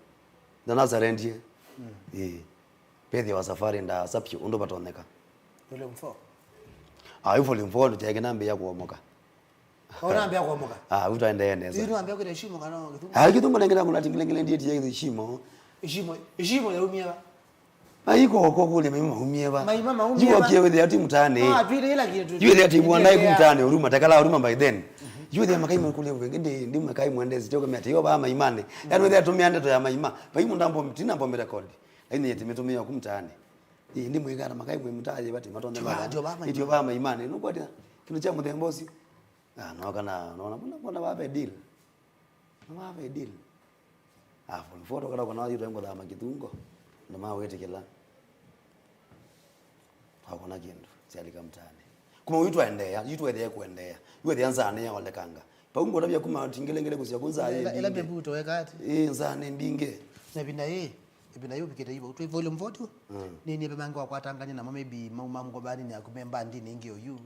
Na Nazareth Pete wa safari nda sapyo ndo batoneka. Volume 4. Volume 4 ndo tege nambe ya kuomoka. Ona mbia kuomoka. Utaendeleza. Yinu ambia kwa shimo kana kitu. Kitu ngengena kuna tingilengele ndiye tije shimo. Shimo ya umia. Aiko kule mimi umie ba. Maima maumie. Yuko kiwe the ati mtane. Pili ila kitu. Yuko the ati mwanai kumtane uruma takala uruma by then. Yuko the makai kule ngende ndi makai mwendezi toka mati yo ba maimane. Yaani wewe atumia ndeto ya maima. Baimu ndambo mtina bombe record. Lakini yeti metumia kumtane. Ndi mwigara makai mtaje bati matonde ba. Ndio ba maimane. Nuko ati kinu cha mudembosi. No kana naona ba deal. Ba deal. Foto kada kuna wadi rengo da makidungo. Ndo maana wete kila hakuna kindu sialika mtani kuma uitwa endea uitwa endea kuendea iwe yanza ane ya kanga paungo tabia kuma tingelengele kusia kunza ila bebuto wekati nzane mbinge na ibina yo bikete yibo utwe volume 4 nini bemango kwa Tanganyika na maybe mamgo bani ni akumemba ndini ingi oyu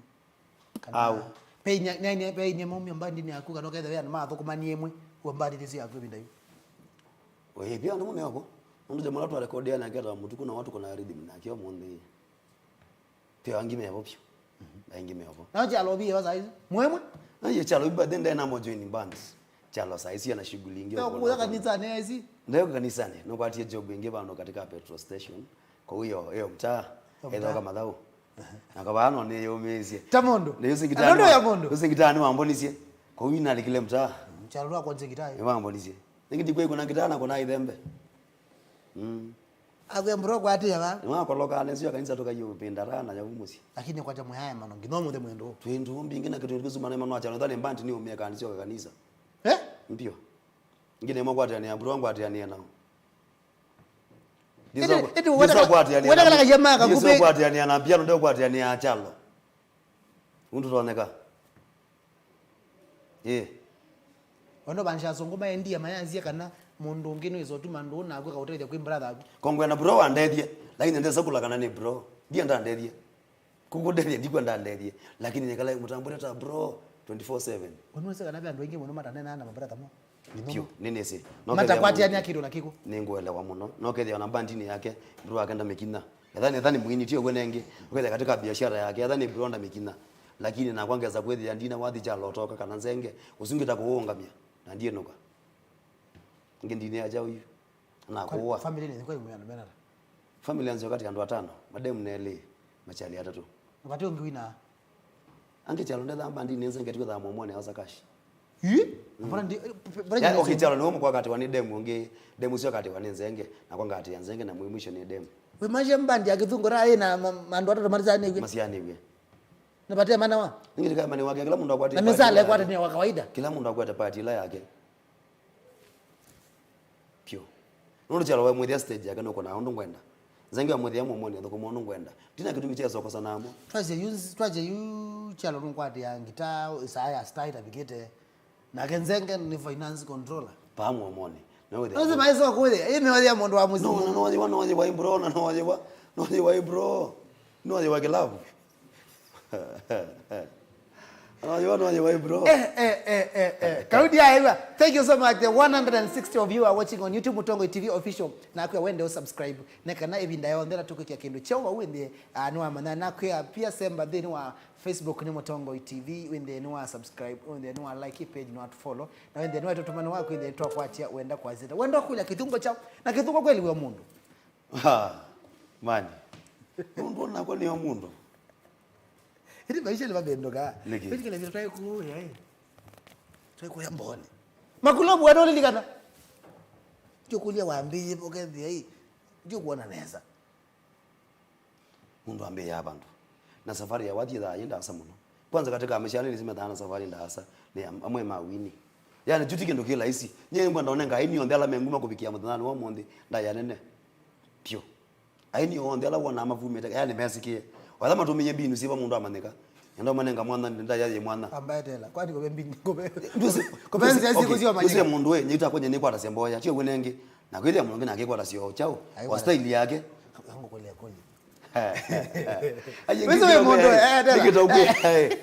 au penya nani penya mumyo mbandi ni akuka no kaida yana matho kumaniemwe kwa mbandi tisi yakwe binda yo wewe pia ndo mume wako ndo jamaa watu recordia na keta mtu kuna watu kuna rhythm na kio monde pia angime hapo pia angime hapo na jalo bia waza mwemwe na ye chalo iba denda na mo join bands chalo saisi ana shughuli ingine kwa kanisa ne hizi ndio kanisa ne no kwatie job inge bano katika petrol station kwa hiyo mtaa ndio kama dao Nakabano ne yomezie. Tamondo. Ne yosingitani. Ndondo ya mondo. Yosingitani wambonisie. Ko wina likile mtaa. Mchalwa kwa nzingitani. Wambonisie. Ngiti kwe kuna ngitana kuna idembe. Agwe mrogo ati yaba. Koloka nesio kanisa toka yo pendarana ya umusi. Lakini kwa jamu haya mano nginomo de mwendo. Twendo mbingi na kitu kizuma na mano acha ndani mbanti ni umia kanisa kwa kanisa. Ndio. Ngine mwa kwati ya bro wangu ati ya nao. Ndizo kwati ya. Wena kala jamaa kakupe. Ndizo kwati ya na piano ndio kwati ya chalo. Undu tuoneka. Wano bansha songoma endia mayanzia kana mundu ngino izotuma ndo na akwe kauteja kwa brother. Kongwe na bro andethie lakini ndeza kula kana ni bro. Ndia ndandethie. Kukudelia ndikwa ndandethie lakini nekala mutambure ta bro 24/7. Wanose kana bya ndo ingi muno mata nena na mabrother mo. Pio nene se. Mata kwati yani akiro nakiko. Ningoelewa muno. Nokethia na bandini yake bro akaenda mekina. Nadhani mwini tio gwenenge. Uketha katika biashara yake nadhani bro anda mekina. Lakini na kwangeza kwethia ndina wathi cha lotoka kana nzenge usingita kuongamia. Na ndiye noka. Ngindine aja huyu. Na kuwa. Family ni kwa imwe anamena. Family anzo kati ya 5 madem nele machali 3. Wakati ongi wina. Ange chalo ndeza bandini nzenge tikwa momone asa kashi. Mbona ndi ya okay chalo ni kwa kati wani demu onge demu sio kati wani nzenge na kwa ngati ya nzenge na mwisho ni demu. We manje mbandi akithungura na mando atatu marizani hivi. Masiani hivi. Napatia maana wa. Ngiri kama ni wake kila mundu akwati. Na misale kwati ni wa kawaida. Kila mundu akwati party la yake. Pio. Nuru chalo wa mwithia stage yake no kona undu ngwenda. Nzenge wa mwithia momoni ndo kumondu ngwenda. Tina kitu kichezo kwa sanamo. Twaje yu chalo nkwati ya ngita isaya style abigete. Na kenzenge ni finance controller. Pamu omoni. Nose maiso kwele. Yeye mewadia mondo wa muzi. No wa bro na no wa bro. No wa kilabu. No wa bro. Kaudi ya thank you so much. The 160 of you are watching on YouTube Mutongo TV official. Na kwa wende subscribe. Neka na ebinda yo ndera tukukia kindu chewa wende no amana na kwa pia semba then wa Facebook ni Mutongo TV wende no subscribe wende no like page no follow na wende no tutumana wako wende to kwaachia wenda kwa zita. Wenda kula kitungo chao na kitungo kweli wa mundu. Mani. Mundu na kwa ni wa mundu. Hili maisha ni mabendo ka. Hili kile vile try ku ya. Try ku ya mbone. Makulobu wadoli likana. Ndio kulia waambie pokethi hii. Ndio kuona neza. Mundu ambe ya bantu. Na safari ya wathi da yenda asa muno. Kwanza katika ameshali nizime thana safari nda asa ni amwe mawini. Yani juti kendo kila isi. Nye ngwa ndone nga ini ondela menguma kubikia muthana wa monde nda ya nene. Pio. Aini ondela wona mavumete yani mesikie. Wala matumiye binu siba mundu amanika. Ndo manenga mwana nda yaye mwana. Ambaye tela. Kwani gobe mbingi gobe. Kopenzi yasi kuziwa manyika. Kuziwa mundu we nyita kwenye nikwa tasemboya. Chio wenenge. Na kweli mungu na akekwa tasio chao. Kwa style yake. Hango kolea koli. Wewe mundu nikitoke.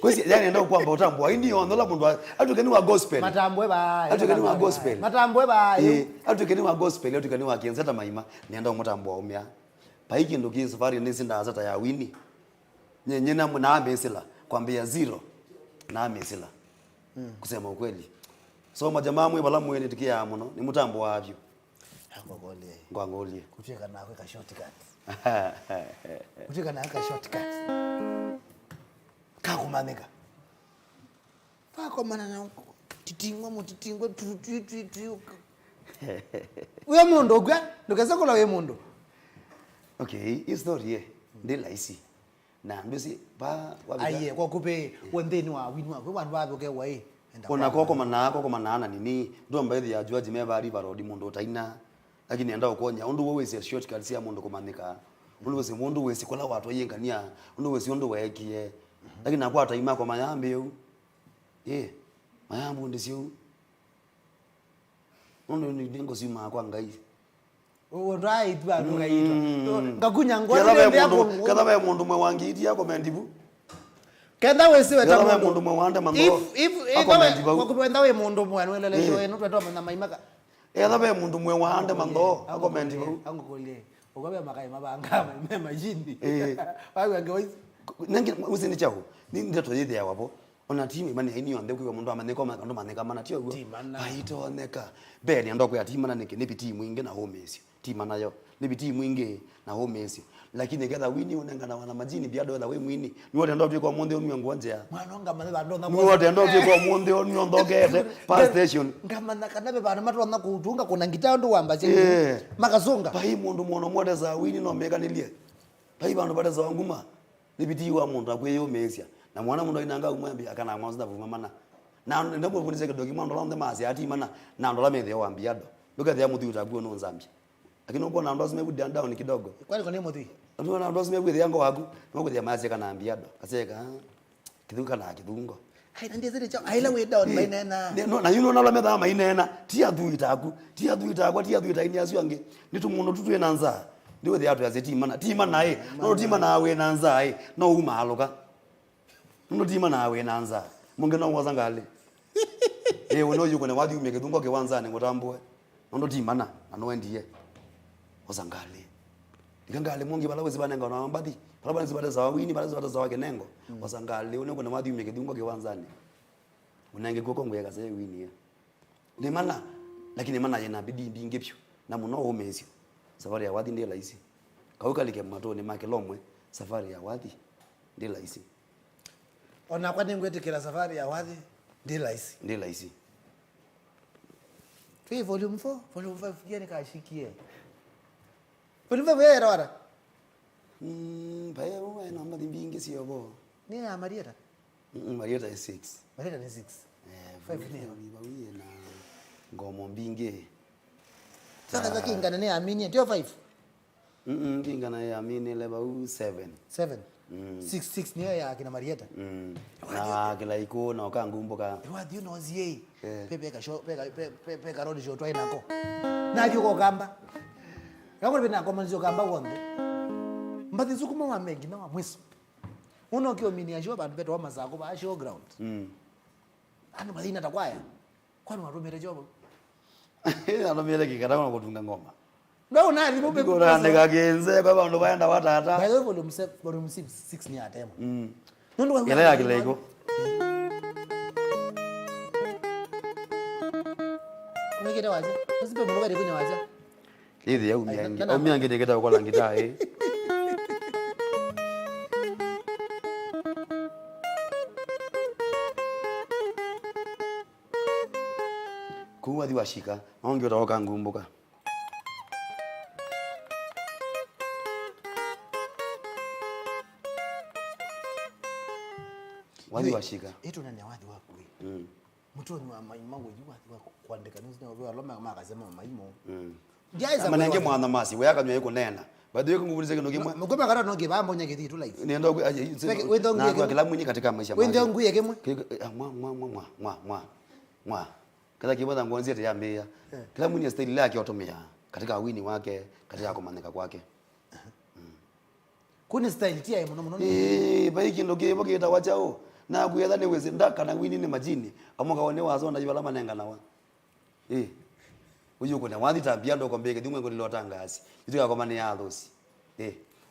Kwesi yani ndo kwamba utambwa ini ondola mundu atukeni wa gospel. Matambwe ba. Atukeni wa gospel. Matambwe ba. Atukeni wa gospel, atukeni wa kienzata maima. Nienda umutambwa umya. Paiki ndo ki safari nisinda azata ya wini. Nyenye na amesila kwambia zero na amesila. Kusema ukweli. So majamaa mwe bala mwe nitikia muno ni mutambo wavyo. Ngogolie. Ngwangolie. Kucheka na kwa shortcut. Kucheka na kwa shortcut. Kakumanika. Pakomana na titingwa mutitingwa tu. Wewe mundo gwa ndokeza kola wewe mundo. Okay, hii story ye ndila isi. Na mbisi ba wabika. Aye kwa kupe wendeni wa winwa kwa bantu babe ke wai. Kona koko manana nini ndo mbaidhi ya jua jimeba riba rodi mundo taina. Lakini enda ukonya undu wewe si shortcut sia mundo kumanika. Undu wesi mundu wesi kola watu yengania. Undu wesi undu wekie. Lakini nakwa taima kwa mayambe yo. Mayambu ndisio. Undu ni dingo sima kwa ngai. Right ba ngaitwa ngakunya ngwende yako kada ba mundu mwe wangiti yako mendibu kenda wesi weta mundu mwe wanda mando if kwa kupenda we mundu mwe anwelele yo eno twetwa na maimaka kada ba mundu mwe wanda mando ako mendibu angokolie ukabe makai mabanga mema jindi wawe ngewezi nangi usini chao ni ndeto yide yawapo ona timi mani ini onde kwa mundu amaneko ndo maneka mana tio go aito neka beni ndo kwa timu na niki nipi timu inge na home esi timu nayo nipi timu inge na home esi lakini ketha wini unengana wana majini biado tha we mwini ni wote ndo kwa monde onu ngwonje mwana ngama bando na ni wote ndo kwa monde onu ndogete pass station ngama nakanabe bana matu na kutunga kuna ngitando wamba chini makazunga pai mundu muno mwode za wini no mekanilie pai bandu bade za wanguma nibiti wa mundu akweyo mesia na mwana mundu inanga umwambia akana mwanza vuma mana na ndabo kunise kidogi mwandu londe masi ati mana na ndola methe wa biado look ya muthu utaguo no nzambia lakini uko na ndo zime good down kidogo kwani kwa nini muthu ndo na ndo zime good yango wagu no kuthia masi kana biado kaseka kithunga na kithungo hai ndiye zile cha haila we down by nena no na yuno nalo metha mainena tia thu itaku tia thu itaini asu ange nditu muno tutu ena nza ndiwe thia atu azetima tima nae no tima nawe na nza ai no uma aloka no tima nawe na nza munge no waza ngale uno yuko na wadi umeke thungo ke wanzane ngotambwe ndo tima anoendiye waza ngale ngale mungi bala wezi banenga na mbadi bala zibada za wini bala zibada za wake nengo waza ngale uno kuna wadi umeke thungo ke wanzane unange goko ngweka ze wini ni mana lakini mana yana bidi ndingepyo na muno umezio safari ya wadi ndiye laisi kauka like matoni make lomwe safari ya wadi ndiye laisi ona kwa nini ngwetekela safari ya wadi ndiye laisi Tui volume 4 volume 5 gani kashikie volume 5 era wara baya wewe na mama mbingi sio bo ni ya Marieta Marieta is 6 Marieta ni 6 5 ni bawie na ngomo mbingi sasa za kingana ni amini ndio 5 kingana ya amini level 7 6 ni ya kina Marieta na kila iko na okangumbuka wadi no zie pepe ka show pepe ka rodi show twaina ko na kyuko kamba ngakho bina ko manzo kamba wonde mbati zukuma wa mengi na wa mweso uno kyo mini ya show bantu beto wa mazako ba show ground ano balina takwaya kwani warumere jobo anomele kikata kwa kutunga ngoma no na ni bobe ko na ndeka genze kwa bantu baenda watata by the volume 6 ni atema ndo ile ya kile iko ngeke waje usipe mboga de kunya waje ile ya umia ngede keta kwa langita kuwa diwashika onge utaoka ngumbuka wadi washika eto nani wadi wako wewe mtu ni maima wewe wadi kuandika nini na wewe aloma kama akasema maimo jaiza manenge mwana masi wewe akanywa yuko nena bado yuko ngubulize kino kimwe mgoma kana no giba mbonye kithi tu life nenda na kwa kila mwini katika maisha wewe ndio nguye kemwe mwa kila kibada ngonzi ya mbia kila mwini style yake otomea katika wini wake katika kumanika kwake kuni style tia muno baiki ndo kibo kita wachao na kuyatha ni wezi ndaka na wini ni majini amoka one wazo na jibala manenga nawa uyu kuna wathi tambia ndo kombeke thimwe ngo lilotangasi ituka kwa mane ya thosi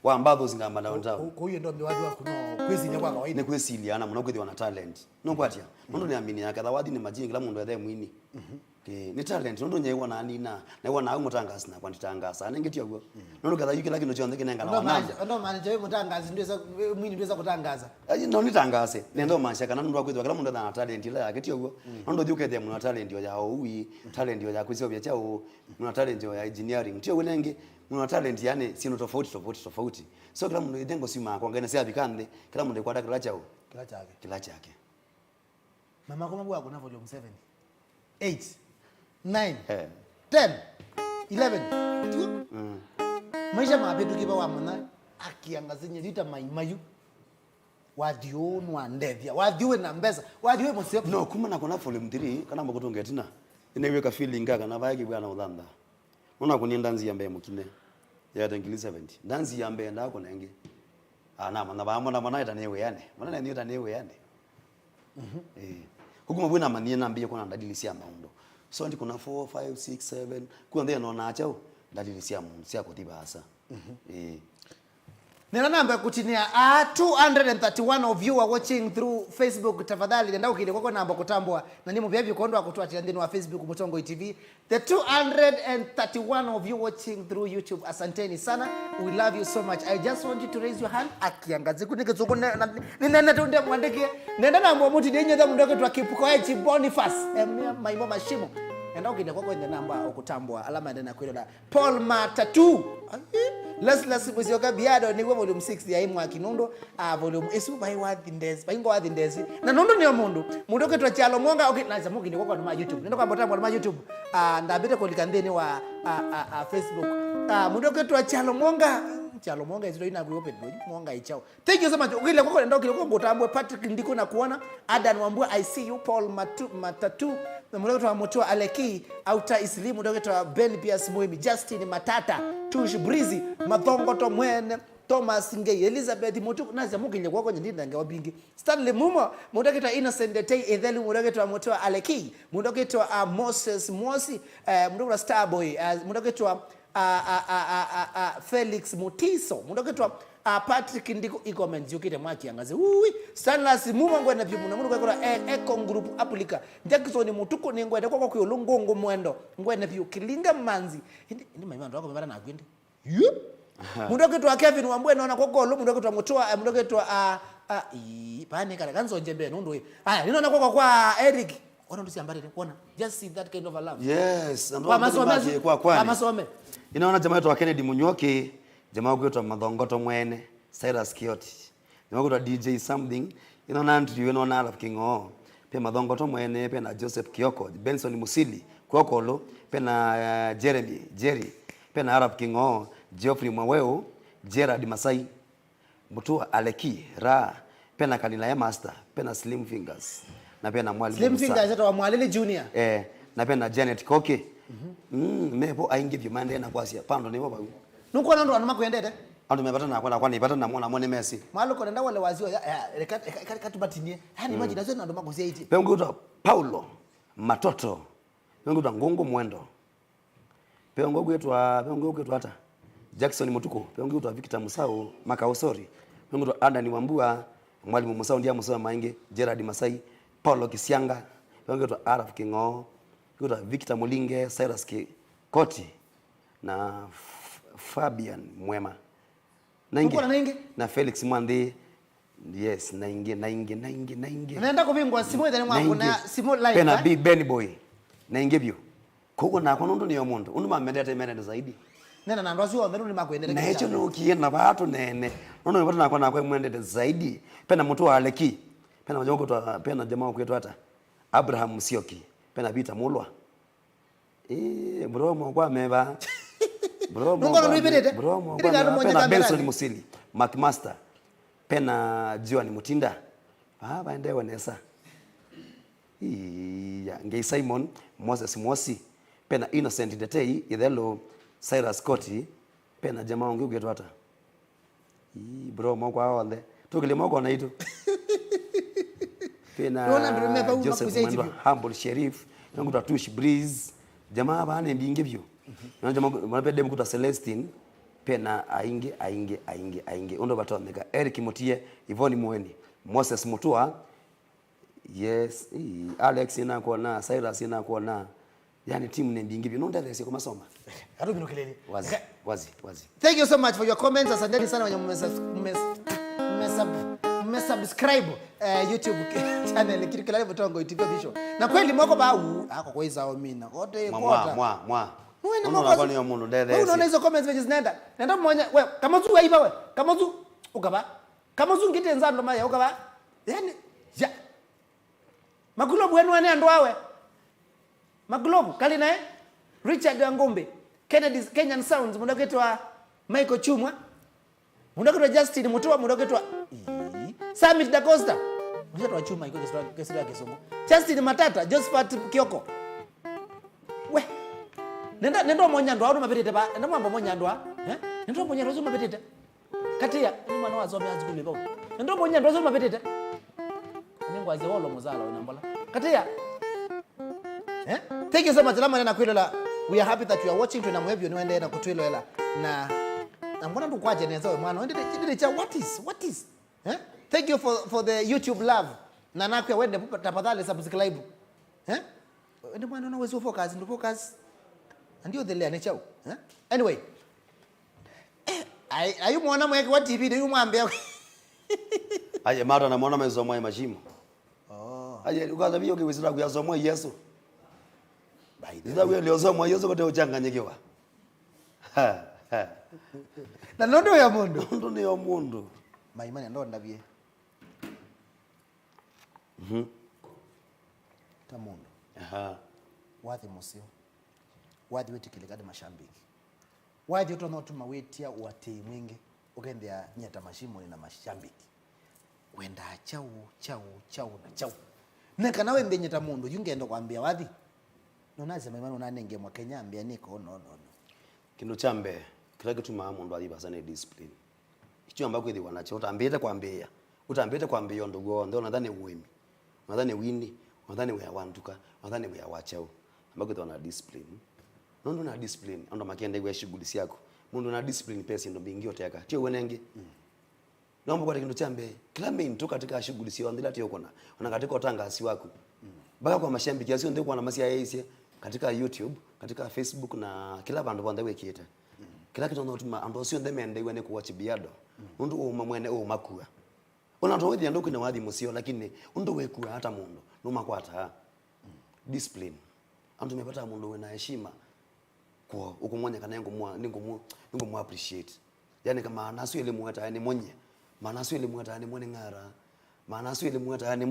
wa ambatho singamba na ndao kuyo ndo mbi watu kuno kwesinya kwa kawaida ni kwesiliana muno kwithiwa na talent no kwatia ndo ni amini yake wathi ni majini kila mundu ethe mwini ni talent ndo nyewa na nina na wana au mutangasi na kwanditangasa anengeti yago ndo kadha yuki lakini chonde kinenga na wanamba ndo manager wewe mutangazi ndio mwini ndio kutangaza ndo nitangase nendo mansha kana ndo akwithwa kila mundu na talent ila yake tiyo ndo yuke the muna talent yo ya uwi talent yo ya kwisio bya chao muna talent yo ya engineering tiyo wenenge muna talent yani sino tofauti so kila mundu idengo sima kwa ngene sia bikande kila mundu kwada kila chake mama kama bwa kuna volume 7 8 9 10 11 maisha mabedu kiba wa mwana akiangazinye lita maimayu wadionu andevya wadiwe na mbesa wadiwe mosep no kuma na kona volume 3 kana mbokutonge tina ineweka feeling kaka na bayaki bwana udhanda una kuninda nzi yambe mukine ya tengili 70 ndanzi yambe ndako nenge na mana ba mwana mwana ita newe yane mwana ni ita newe yane hukuma bwana manie na mbiye kona ndadilisia maundo so ndi kuna 4 5 6 7 kuanzia naona achao ndadilisia mundu sia kutiba hasa Nina namba kutinia 231 of you are watching through Facebook. Tafadhali nenda ukile kwako namba kutambwa na nimo bya bikondo akutuatia ndini wa Facebook Mutongo TV. The 231 of you watching through YouTube, asanteni sana. We love you so much. I just want you to raise your hand. Akiangazi kunikezuko nenda tunde mwandike. Nenda namba muti denye za mundoke twa kipuko echi Boniface. Maima mashimo. Nenda ukile kwako namba okutambwa alama ndena kwela Paul Matatu. Let's musioka BIADO ni volume 6 ya imwa kinundo volume esu bai wadindezi baingo wadindezi na nondo ni omundu mundu ketwa chalo monga okay na zamuki ni kwa YouTube nendo kwa botamo na YouTube ndabite ko likandeni wa Facebook mundu ketwa chalo monga izilo ina ku open doji monga ichao. Thank you so much. Ukile kwa nendo kile kwa botamo Patrick ndiko na kuona Adan Wambua I see you Paul Matatu mundu ketwa Mutua Aleki Auta Islimu mundu ketwa Ben Pias Muimi Justin Matata Tush Breezy Mathongoto Mwene Thomas Ngei Elizabeth Mutu naza mukile kwako ndinda ngawabingi Stanley Mumo mudoketwa Innocent Detay Ethel mudoketwa Mutua Aleki mudoketwa Moses Mosi mudoketwa Starboy mudoketwa Felix Mutiso mudoketwa Patrick Ndiko e-comment yokite mwaki angaze Stanley Mumo ngwena pyo muno mudoketwa Eco Group Applica Jackson Mutuko nengwena kwako kuyolongongo mwendo ngwena pyo Kilinga Manzi ndi maima ndo wako mbara na kwende mundoketo wa Kevin Wambwe naona kokolo mundoketo wa Mutua mundoketo pane kale kanzonje mbe nondo haya ninaona kwa Eric ona ndusiambarire kuona just see that kind of a love. Yes, and kwa masome inaona jamaa wetu wa Kennedy Munyoki, jamaa wetu wa Madhongoto Mwene, Cyrus Kioti, jamaa wetu wa DJ something inaona ndio inaona Arab Kingo pia Madhongoto Mwene pia na Joseph Kioko, Benson Musili kokolo pia na Jerry pia na Arab Kingo, Geoffrey Mwaweo, Gerard Masai, Mutua Aleki, Ra, pia na Kanila ya Master, pia na Slim Fingers, na pia na Mwalimu Slim Fingers hata wa Mwalili Junior. Na pia na Janet Koke. Mepo aingi vyo mande na kwasia. Pando ni baba. Nuko nando anama kuendete? Ando mepata na kwa nipata na mwone Messi. Malo ko nenda wale wazio katubatinie. Hani maji nazo ndo makosia iti. Pe nguto Paulo Matoto. Pe nguto Ngongo Mwendo. Pe ngogo yetu hata Jackson Mutuko, pe nguto Victor Musau, Makaosori. Pe nguto Adan Wambua, Mwalimu Musau ndia Musau Mainge, Gerard Masai, Paulo Kisianga, pe nguto Araf Kingo, nguto Victor Mulinge, Cyrus Koti na Fabian Mwema. Na Felix Mwande. Yes, nainge. Naenda kubingwa simo ithani mwangu na simo live. Pena Big Ben Boy. Nainge bio. Kuko na kwa ndo ni omuntu. Unuma mendete menene zaidi. Nena na ndo sio mbele ni makwendele. Na hicho no kienda batu nene. Nono mepata na kwa mwendete zaidi. Pena mtu wa Aleki. Pena majongo to pena jamaa kwetu hata Abraham Musioki. Pena Bita Mulwa. Bro kwa meba. Bro pena Benson Musili, McMaster, pena Joan Mutinda. Baende wanesa. Ngei Simon, Moses Mosi, pena Innocent Detay, Ithelo Cyrus Koti, pena jamaa wangu getu hata. Bro kwa wale. Tukile moko na itu. Pena Joseph Mwendwa, Humble Sheriff, yangu Tush Breeze, jamaa bane mbingebyo. Na jamaa mwanapede mkuta Celestine pena ainge ondo batoneka Eric Mutie, Yvonne Mweni, Moses Mutua, yes, Alex inakuona, Cyrus inakuona, yani timu ne mbingebyo nonda these kuma soma hado binokilele wazi. Thank you so much for your comments. Asanteni sana wenye mmesubscribe YouTube channel KILILIMBI Mutongo TV Vision. Na kweli mwako ba ako kwa izao mina kote kota mwa unaona ni omuntu ndede unaona hizo comments zenye zinaenda nenda mmoja wewe kama zu aiba wewe kama zu ukaba kama zu ngitenza ndo maya ukaba yani ja maglobu wenu ane ndo wawe maglobu kali naye Richard Ngombe Kenyan Sounds mundoketwa Michael Chumwa mundoketwa Justin Mutua mundoketwa Summit Da Costa mundoketwa Chuma iko kesira ya Kisongo Justin Matata Josephat Kioko we nenda monyandwa au mabetete ba nenda mwamba monyandwa nenda monyandwa zo mabetete katia ni mwana wazo ameanza kulipa nenda monyandwa zo mabetete ningwaze wolo muzala unambola katia thank you so much lama na kwilo la we are happy that you are watching tunamwebyo niende na kutwilo hela na I'm gonna do kwaje neza we mwana. What is? Eh? Thank you for the YouTube love. Na nakwe wende tafadhali subscribe. Eh? Ndio mwana unaweza focus, ndio focus. Ndio the lea chao. Eh? Anyway. Ayu mwana mweke wa TV ndio mwambia. Aje mara na mwana mezomwa mashimo. Aje ukaza biyo kiwisira kuyasomwa Yesu. Ndio wewe liozomwa Yesu kote uchanganyikiwa. Na nondo ya mundu. Nondo ni ya mundu. Maimani ndo ndabie. Ta mundu. Wathi musio. Wathi wetikile kadi mashambiki. Wathi utonotuma wetia wati mwingi. Ukendea nyata mashimo ni na mashambiki. Wenda chau. Neka nawe mbenye ta mundu yungendo kwambia wathi. Nonaze maimani unanenge mwa Kenya ambia niko no. Kindu chambe kila kitu mundu aliba sana discipline. Kitu ambako hivi wanacho utambete kwambia ndugu wao ndio nadhani uwemi. Nadhani wini, nadhani wewe wantuka, nadhani wewe wachao. Ambako wana discipline. Nondo na discipline ando makende kwa shughuli yako. Mundu na discipline pesa ndo bingio teka. Tio wenenge. Naomba kwa kindu chambe kila main tu katika shughuli sio ndila tio kona. Una katika utangasi wako. Baka kwa mashambiki yasio ndio kwa na masia yeye katika YouTube, katika Facebook na kila bandu bande wekieta. Kila kitu ndo ando sio ndemende wene kuwatch biado. Mundu umamwene makua. Ona ndo wethi ndoku na wathi musio lakini undu wekua hata mundu numa kwata. Discipline. Andu mepata mundu wena heshima kwa ukumwonya kana ningomu appreciate. Yani kama nasu ile muata ni monye. Manasu ile muata ni mone ngara. Manasu ile muata ni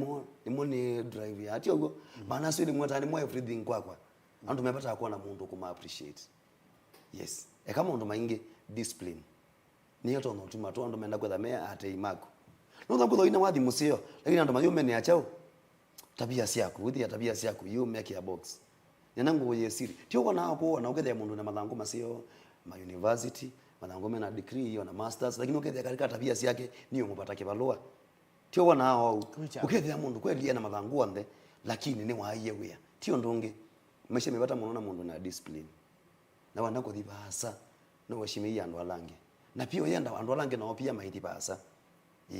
mone drive ya tiogo. Manasu ile muata ni mo everything kwakwa. Andu mepata kuona mundu kuma appreciate. Yes. Kama undu maingi discipline. Niyo to no tuma to ando menda kwetha me ate imako. No thakuzo ina wathi musio lakini ando mayume ni achao. Tabia siaku withi ya tabia siaku you make a box. Nyanangu yesiri. Tio kona hapo na uketha mundu na mathangu masio ma university, mathangu na degree hiyo na masters lakini uketha katika tabia siake niyo mupata kibalua. Tio kona hao uketha mundu kweli ena mathangu ande lakini ni waiye wea. Tio ndonge maisha mepata mundu na discipline. Na wanako thibasa no washimia andu alange. Na pia yenda andu alange na pia maiti basa.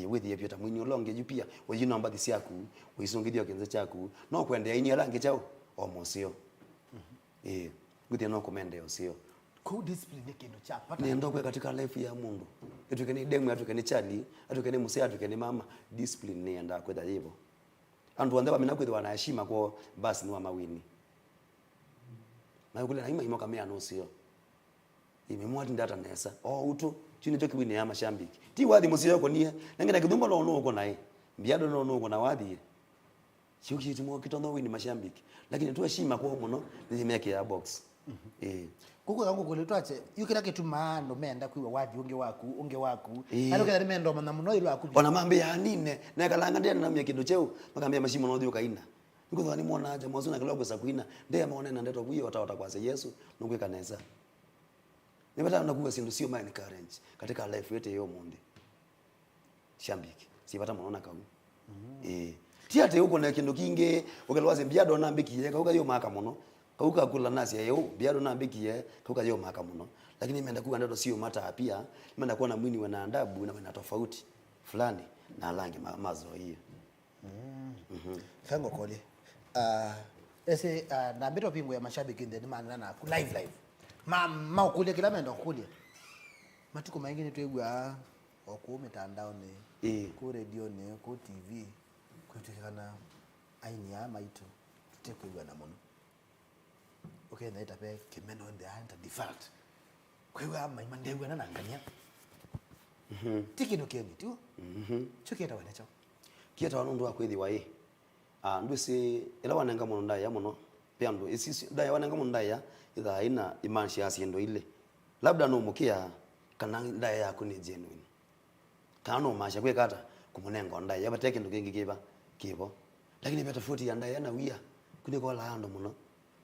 Withi ye pia mwini olonge ju pia we namba thisi yaku wisungithio kenze chaku no kwendea ini alange chao o musio. Withi no komende osio. Ku discipline ni kindu cha pata. Ni ndo kwa katika life ya mundu. Etukeni demu atukeni chali, atukeni musia atukeni mama discipline ni enda kwetha hivyo. Andu andaba mina kwethi wana heshima kwa basi ni wa mawini. Na kule na ima kama ya nosio. Imemwati ndata nesa. Uto chini toki wine ya mashambiki. Ti wathi musio ko nie. Nangena kidumba no no ko nai. Biado no ko na wathi. Chuki timo kitono wini mashambiki. Lakini tu heshima kwa muno ni meke ya box. Kuko yangu kulitwache yukira kitu maando menda kuiwa wathi unge waku. Halo kada mendo mana muno ilo akuja. Ona mambe ya nine na kalanga ndena na mya kindu cheu makambia mashimo no thio kaina. Niko thani mwana aja mwazo na kilogo sa kuina ndia maone na ndeto kuyo wata kwa Yesu nungwe kaneza. Nipata na kuwa sindu sio mind current katika life yote yo monde. Shambiki. Sipata muona kamu. Tiate huko na kindu kinge ukelwaze biado na mbiki yeka uka yo maka muno. Kauka kula nasi yeo biado na mbiki ye kauka yo maka muno. Lakini imeenda kuwa ndeto sio mata pia imeenda kuwa na mwini wana adabu na wana tofauti fulani na langi mazo hiyo. Fango kole. Ese na bito pingo ya mashabiki ndeni maana na live. Ma ukule kila mendo kulia. Matuko mengine twegwa oku mitandao ni ku radio ni ku TV kutukana aini ya maito tutekwegwa na muno. Okay na itape kimeno ndio anta default. Kwegwa maima ndegwa na nangania. Tikino kemi tu. Chuketa wana chao. Kieta wanundu akwethi wae. Ndwese ela wananga muno ndaya muno. Piando isisi ndaya wananga muno ndaya itha ina imanshi asiendo ile. Labda no mukia kana ndaya yako ni genuine. Kano masha kwekata kumunenga ndaya yabateke ndo kingi kibo. Lakini beta futi ya ndaya na wia kuniko la ando muno.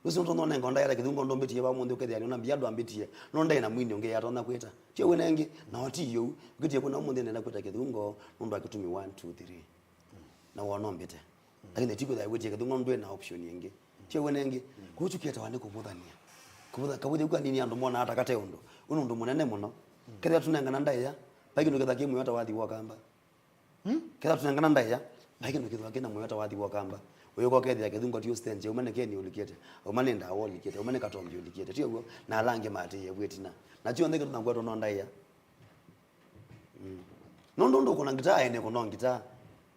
Lusi ndo nenga ndaya like ndungo ndo mbetie ba mundu kethia na biado ambetie. No ndaya na mwini onge yatona kweta. Tie wenenge na wati yo ngitie kuna mundu ndenda kweta kithungo mundu akitumi 1 2 3. Na wonombete. Lakini tiko da wetie kithungo ndo na option yenge. Tie wenenge kuchukieta wane kumuthania. Kubutha kabuthe kwa nini andu mona hata kate undu. Uno ndo munene muno. Ketha tunengana ndaya baki no ketha kimu yota wathi wakamba ketha tunengana ndaya baki no ketha kina moyota wathi wakamba uyo kwa ketha kithungo tio stenje umane keni ulikete umane ndawo ulikete umane katombi ulikete tio na lange mate ye bwetina na tio ndeke tunangwa no ndaya ndo kuna ngita ene kuna ngita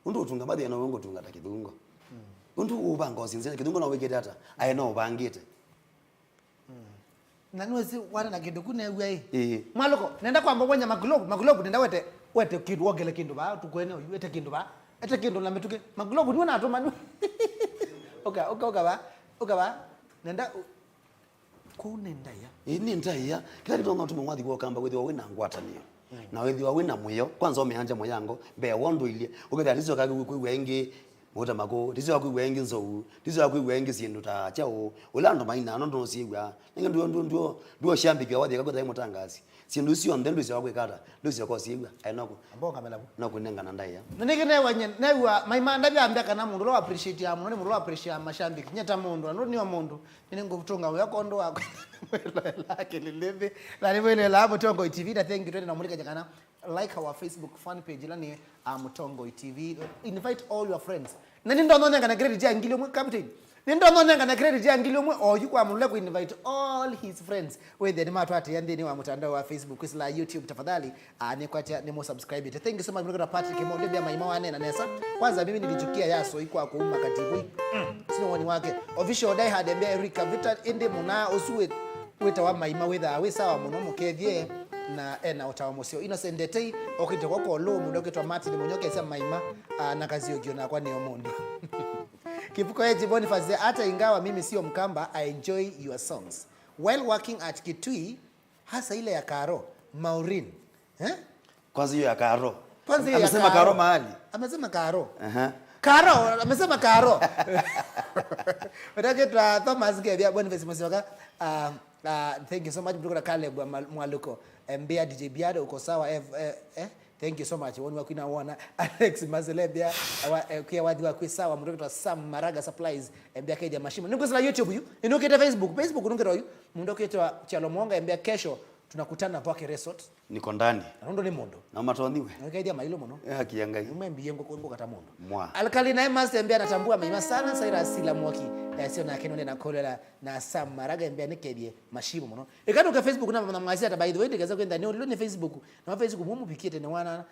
undu utunga baadhi na wengo tunga takithungo undu ubanga osinze kithungo na wekete hata ayeno ubangite na nwezi wana na kindu kuna uai maloko nenda kwamba wanya maglobe nenda wete kindu wogele kindu ba tukwene wete kindu ba ete kindu na metuke maglobe niona atoma okay ba nenda kunenda ya ni ndaya kila kitu ngotuma mwathi kwa kamba wethi wina ngwatanio na wethi wina muyo kwanza umeanja moyango mbe wondo ile uketha ndizo kage kuiwengi mota mako ndizo kuiwengi nzou ndizo kuiwengi sindu ta chao ulando maina ndo siwa ninge ndio shambiki wathi kakotha mutangazi sindu sio ndendo sio kwekata ndio sio kwa siwa ainoko ambonga melabu na kunenga na ndaya nige ne wanye newa maima ndabyambya kana mundu lo appreciate ya mundu lo appreciate mashambiki nyeta mundu ndo niwa mundu ningo kutunga uyakondo wako lake lilembe la niwele la Mutongo TV. Thank you na mulika jakana like our Facebook fan page lani Mutongo TV. Invite all your friends. Na nindo nonenga na credit ya ngilo mwe captain. Nindo nonenga na credit ya ngilo mwe oyuko amule ku invite all his friends with the matu ati yande ni wa mtandao wa Facebook kusila YouTube tafadhali ni kwacha ni mo subscribe. Thank you so much mulika Patrick Monde bia maima wane na nesa. Kwanza mimi nilichukia yaso iko kuuma katibu. Sino woni wake. Official die had mbia Erika Vital inde muna osuwe weta wa maima wetha we sawa muno mukethie na utawa musio innocent detei okite kwako lo mundu kitwa Martin munyoke sia maima na kazi yogio na kwa neo mundu Kipuko yeji Boniface hata ingawa mimi sio Mkamba I enjoy your songs while working at Kitui hasa ile ya Karo Maureen kwanza hiyo ya Karo amesema Karo mahali amesema Karo Karo amesema Karo Wadakitwa Thomas Gebia Boniface Mosioka thank you so much Bwana Caleb Mwaluko mbia DJ Biado uko sawa thank you so much woni wakina wana Alex Mazelebia kwa wadi wa sawa mdogo Sam Maraga Supplies mbia kaidi mashimo niko sala YouTube yu inoketa Facebook nungero yu mdogo kitwa Chalomonga mbia kesho tunakutana Pake Resort niko ndani ndo ni mondo na matoniwe kaidi mailo muno kiangai umembiye ngo kata mondo alkali na master mbia anatambua maima sana saira asila mwaki sio na kenone na kolera na Sam Maraga mbia nekedie mashimo muno ikatu ka Facebook na mwazia ta by the way ndikaza kwenda ni Facebook na Facebook mumu pikie tena wana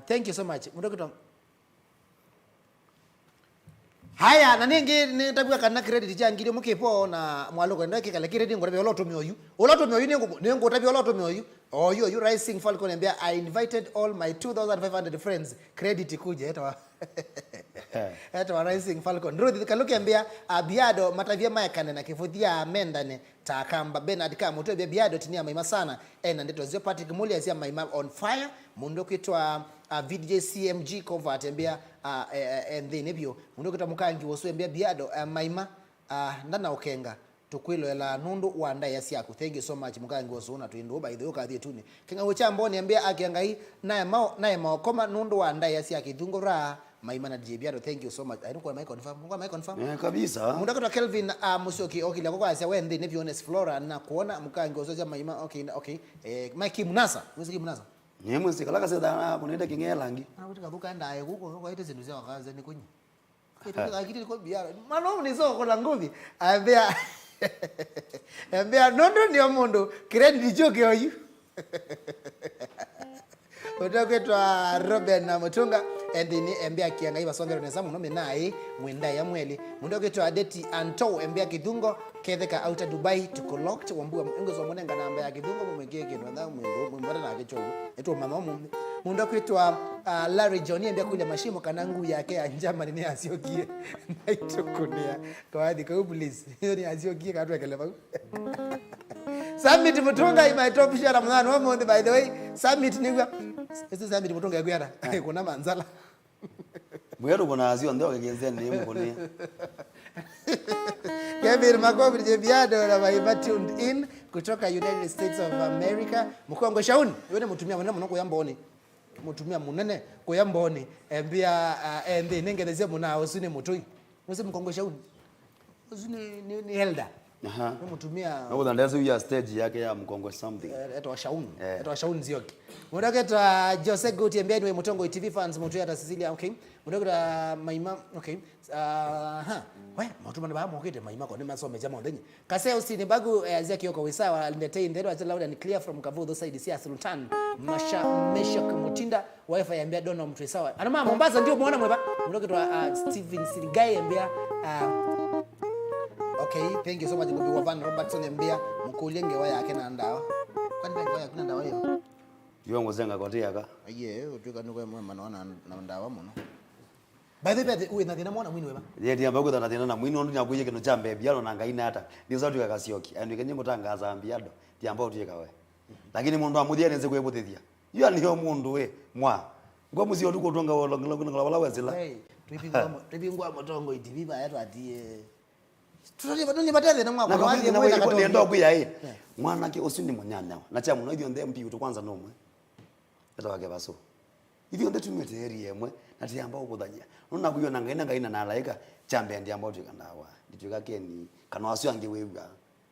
thank you so much mdogo haya na ningi nitabuka kana credit changire mukepo na mwaloko ndake kala credit ngore oloto myoyu nengo tabi oloto myoyu you rising Falcon ambia I invited all my 2500 friends credit kuje eta rising Falcon Ruth kaluke ambia biado matavia mayakane na kifuthia amendane takamba Bernard kama to biado tinia maima sana na ndeto zio Patrick Muli asia maima on fire mundo kitwa VJ CMG covert ambia and then ebyo mundo kitwa mukangi wosu ambia biado maima ndana okenga tukwilo ela nundu wanda yasi yako thank you so much mukangi wosu na tuindo by the okathie tuni kinga uchamboni ambia akiangai naye maokoma nundu wanda yasi yake thungura maima na DJ Biado thank you so much I don't know my confirm kabisa mundo kitwa Kelvin Musioki okila kwa asia wende ne Honest Flora na kuona mukangi wosu ya maima okay Mike Munasa musiki Munasa nyemwe kalaka sedana kunenda kingelangi akutika buka ndaye huko kwaite zindu zao kaza ni kunyi kitu akiti ko biara mano ni soko la nguvi ambia nondo ni omundu credit joke oyu Otoketwa Robert na Mutunga endini embia kianga iba songero nesamu no menai mwenda ya mweli mundoketwa Adeti Anto embia kidungo ketheka outer Dubai to collect wambua ingozo monenga na embia kidungo mumekeke ndo mwembara na kecho eto mama mundoketwa Larry Johnny embia kule mashimo kanangu yake ya njama ni asiokie naitokunia kwa hadi kwa please hiyo ni asiokie katwa keleba Summit Mutunga ima top share mwana wa monde by the way Summit niwa ese Summit Mutunga yagwara kuna manzala Bwero kuna azio ndio kegenze nemu kone Kevin Makobi je Biado na maima tuned in kutoka United States of America Mkongo Shauni yone mutumia mwana mnoko yambone mutumia munene ko yambone embia ende nengeleze muna osune mutoi mose Mkongo Shauni osune ni Helda Mtumia na ndazo ya stage yake ya mkongo something eto washauni zioki mudaketa Jose Guti ambia ni Mutongo TV fans mtu ya Cecilia okay mudaketa maima okay we mutuma ni bamu okete maima ko ni masome jama ndenyi kase usini bagu azia KIOKO wisawa ndetei ndero acha loud and clear from Kavudo side sia Sultan mesha kumutinda wifi ambia dona mtu wisawa anama Mombasa ndio muona mweba mudaketa Steven Sirigai ambia okay, thank you so much Bobi Wavan Robertson mbia mkulenge waya yake na ndawa. Kwani waya yake na ndawa hiyo? Yo ngozenga kotia ka. Aye, utuka nuko mwe naona na ndawa muno. By the way, uwe na thina mwana mwini weba. Ye dia mbago na thina na mwini ondu nyakuye kino chambe bialo na ngaina hata. Ndi sauti ka kasioki. Andu kenye mutangaza biado. Dia ambao tuyeka we. Lakini mundu amuthia nenze kwebutithia. Yo niyo mundu we mwa. Ngo muzio tuko tonga wala wazila. Hey, twipingwa Mutongo TV ba yetu atie. Tutali badoni batele na mwako na wazi na wewe kwa ndio kuya hii mwana ke usini munyanya na cha muno hivyo ndempi uto kwanza nomwe eta wake baso hivyo ndio tumeteri yemwe na tiamba ukuthanyia nona kuyo na ngaina na laika chambe ndi ambao tukandawa ndituka keni kana wasio ange wewe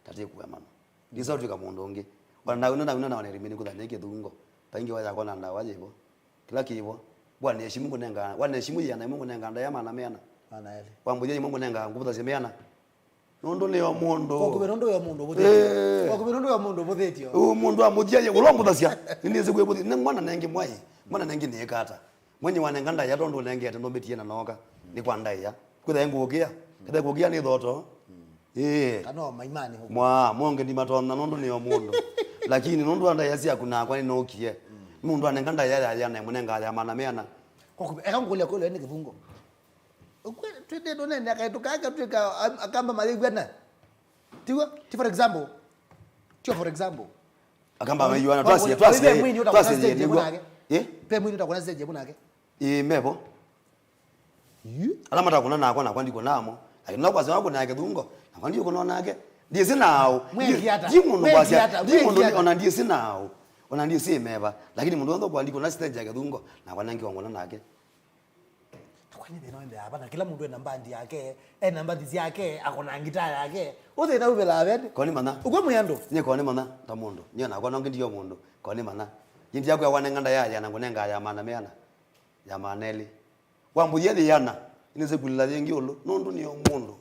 tate kuwa mama ndisa utuka mundu ngi wana wanerimini kuthanyia kithungo paingi waya kona ndawa jibo kila kibo bwana heshimu kunenga wana heshimu yana Mungu nenga ndaya mana mena ana ele wambuje Mungu nenga ngubuza semeana nondo ne wa mondo kokuberondo ya mondo bothetio kokuberondo ya mondo bothetio mundu amuthia ye ulonguthacia nineze kwebuthi ne mwana nengi mwai mwana nengi ne kata mwenye wanenganda ya tondo nengi ate ndombetie na noka ni kwa ndaya kutha ngugia kada kugia ni thoto kana maimani huko mwa monge ndi matona nondo ne wa mondo lakini nondo anda yasia kuna kwa ni nokie mundu anenganda ya na munenga ya mana mena kokube ekangulia kole ni kivungo ukwe twende done ne akaituka tuka akamba maligwana tiwa for example akamba mayuana twasi pe mwini utakuona zeje bunake mepo alama takuna nakwa nakwa ndiko namo lakini nakwa zama kuna yake dungo nakwa ndiko nona yake ndiye sinao jimundu kwasi jimundu ona ndiye sinao ona ndiye si meva lakini mundu ndo kwa ndiko na stage yake dungo nakwa nangi wangona nake kwani benoende hapana kila mundu ena mbandi yake namba ndizi yake akona ngita yake uthe na ubela abende koni mana ukwe muyando nye koni mana ta mundu nye nakwa nangi ndiyo mundu koni mana jinti yako ya wanenganda ya nangonenga ya mana meana ya maneli wambuye yana ineze kulila yengi olo nondu niyo mundu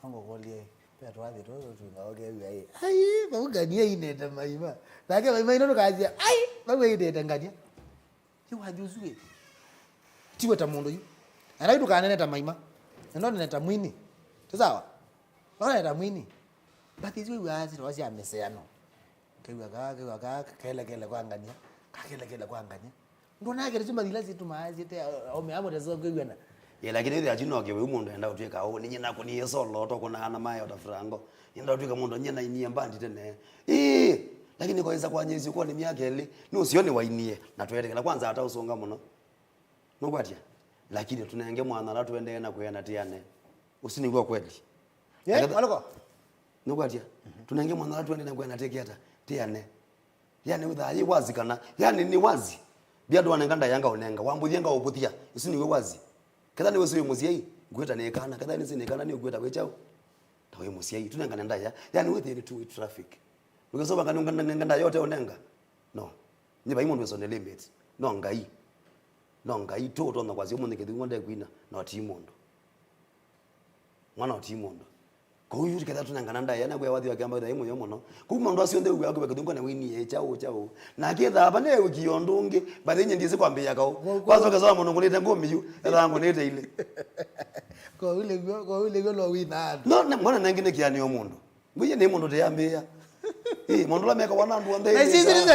ango kolie peto wathi to tungaoge wi ai bagania inenda maima lake maima ino kazia ai bagwe inenda ngania yu haduzwe tiwe ta mundu yu anaitu kanene ta maima ndo neta mwini sawa ndo neta mwini batizwe wazi rozi ameseano kewa kaka kele kwangania kakele kwangania ndo nake rizima dilazi tu maazi te ome amo tezo kwena ye lakini ile ajino ke umundu enda utweka o ninyi nako ni yeso loto kuna ana mayo utafrango enda utweka mundu nyena inie mbandi tene lakini kwa iza kwa nyezi kwa ni miaka ile ni usione wainie na twelekela kwanza hata usonga muno nokwatia lakini tunaenge mwana la tuende na kuyana tiane usinigwa kweli aloko nokwatia tunaenge mwana la tuende na kuyana tekiata tiane yani udhayi wazi kana yani ni wazi biado wanenganda yanga onenga wambuthienga uputhia usiniwe wazi kada ni wewe muziai gweta nekana kada ni sinekana ni gweta wechao tawe muziai tunengana ndaya yani with the two traffic ukasoba kana nganda yote onenga no nyiba imondo weso ne limit no ngai toto na kwazi umuntu kedingo nda kwina na timondo mwana wa timondo ko yuri kada tunengana ndaya yana gwe wathi wakamba da imo yomono kuma ndo asio ndewe yakwe kedingo na wini chao na ketha hapa newe kiyondungi bathenye ndize kwambia kao kwazo kaza muno ngulete ngombi yu rangu nete ile ko ule lo wina no mwana nangine kiani yo mundu nguye ne mundu te yambia mundu la meka wanandu wande na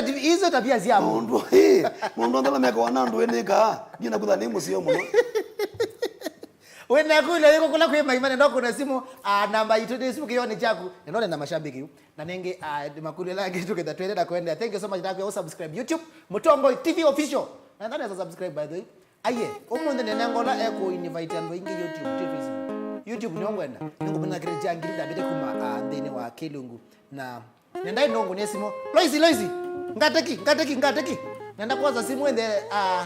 hizo tabia zia mundu mundu la meka wanandu eneka gina kuthani musio muno wena kule yuko kula kwa maimane ndo kuna simu namba itude simu kione chaku ndio na mashabiki yu na nenge makule langi tukenda twende na kwenda thank you so much for subscribe YouTube Mutongo TV official na ndani za subscribe by the way aye umuntu nene ngola eko invite ando ingi YouTube ni ongwenda ningo bina kreja angirida bete kuma ndene wa Kilungu na nendai nongo nesimo Loisi ngateki Nenda kwanza simu ende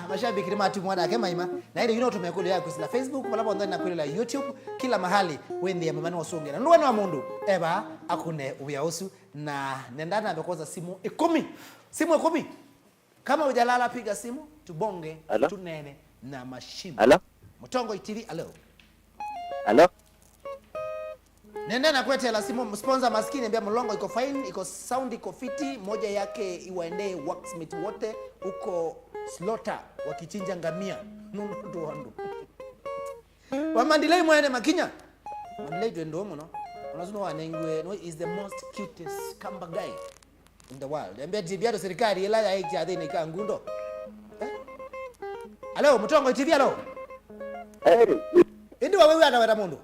mashabiki ni matu mwana yake maima. Na ile tumekuli yako sila Facebook pala ndani na kule YouTube kila mahali wende ya mama wasongera. Ndio wa mundu eba akune uyaosu na nenda na kwanza simu 10. Simu 10. Kama hujalala piga simu tubonge tunene na mashimo. Hello? Mutongo TV hello. Hello? Nenda na kwete la simu sponsor maskini ambia mlongo iko fine, iko sound iko fiti, moja yake iwaendee worksmith wote uko slaughter wakichinja ngamia. Nundu wandu. Wamandilei mwene makinya. Mandilei twendo no. Unazuna wanengwe no is the most cutest kamba guy in the world. Ambia BIADO serikali ila ya hiki adhe nika ngundo. Hello, Mutongo TV hello. Ndi wewe ana mundu.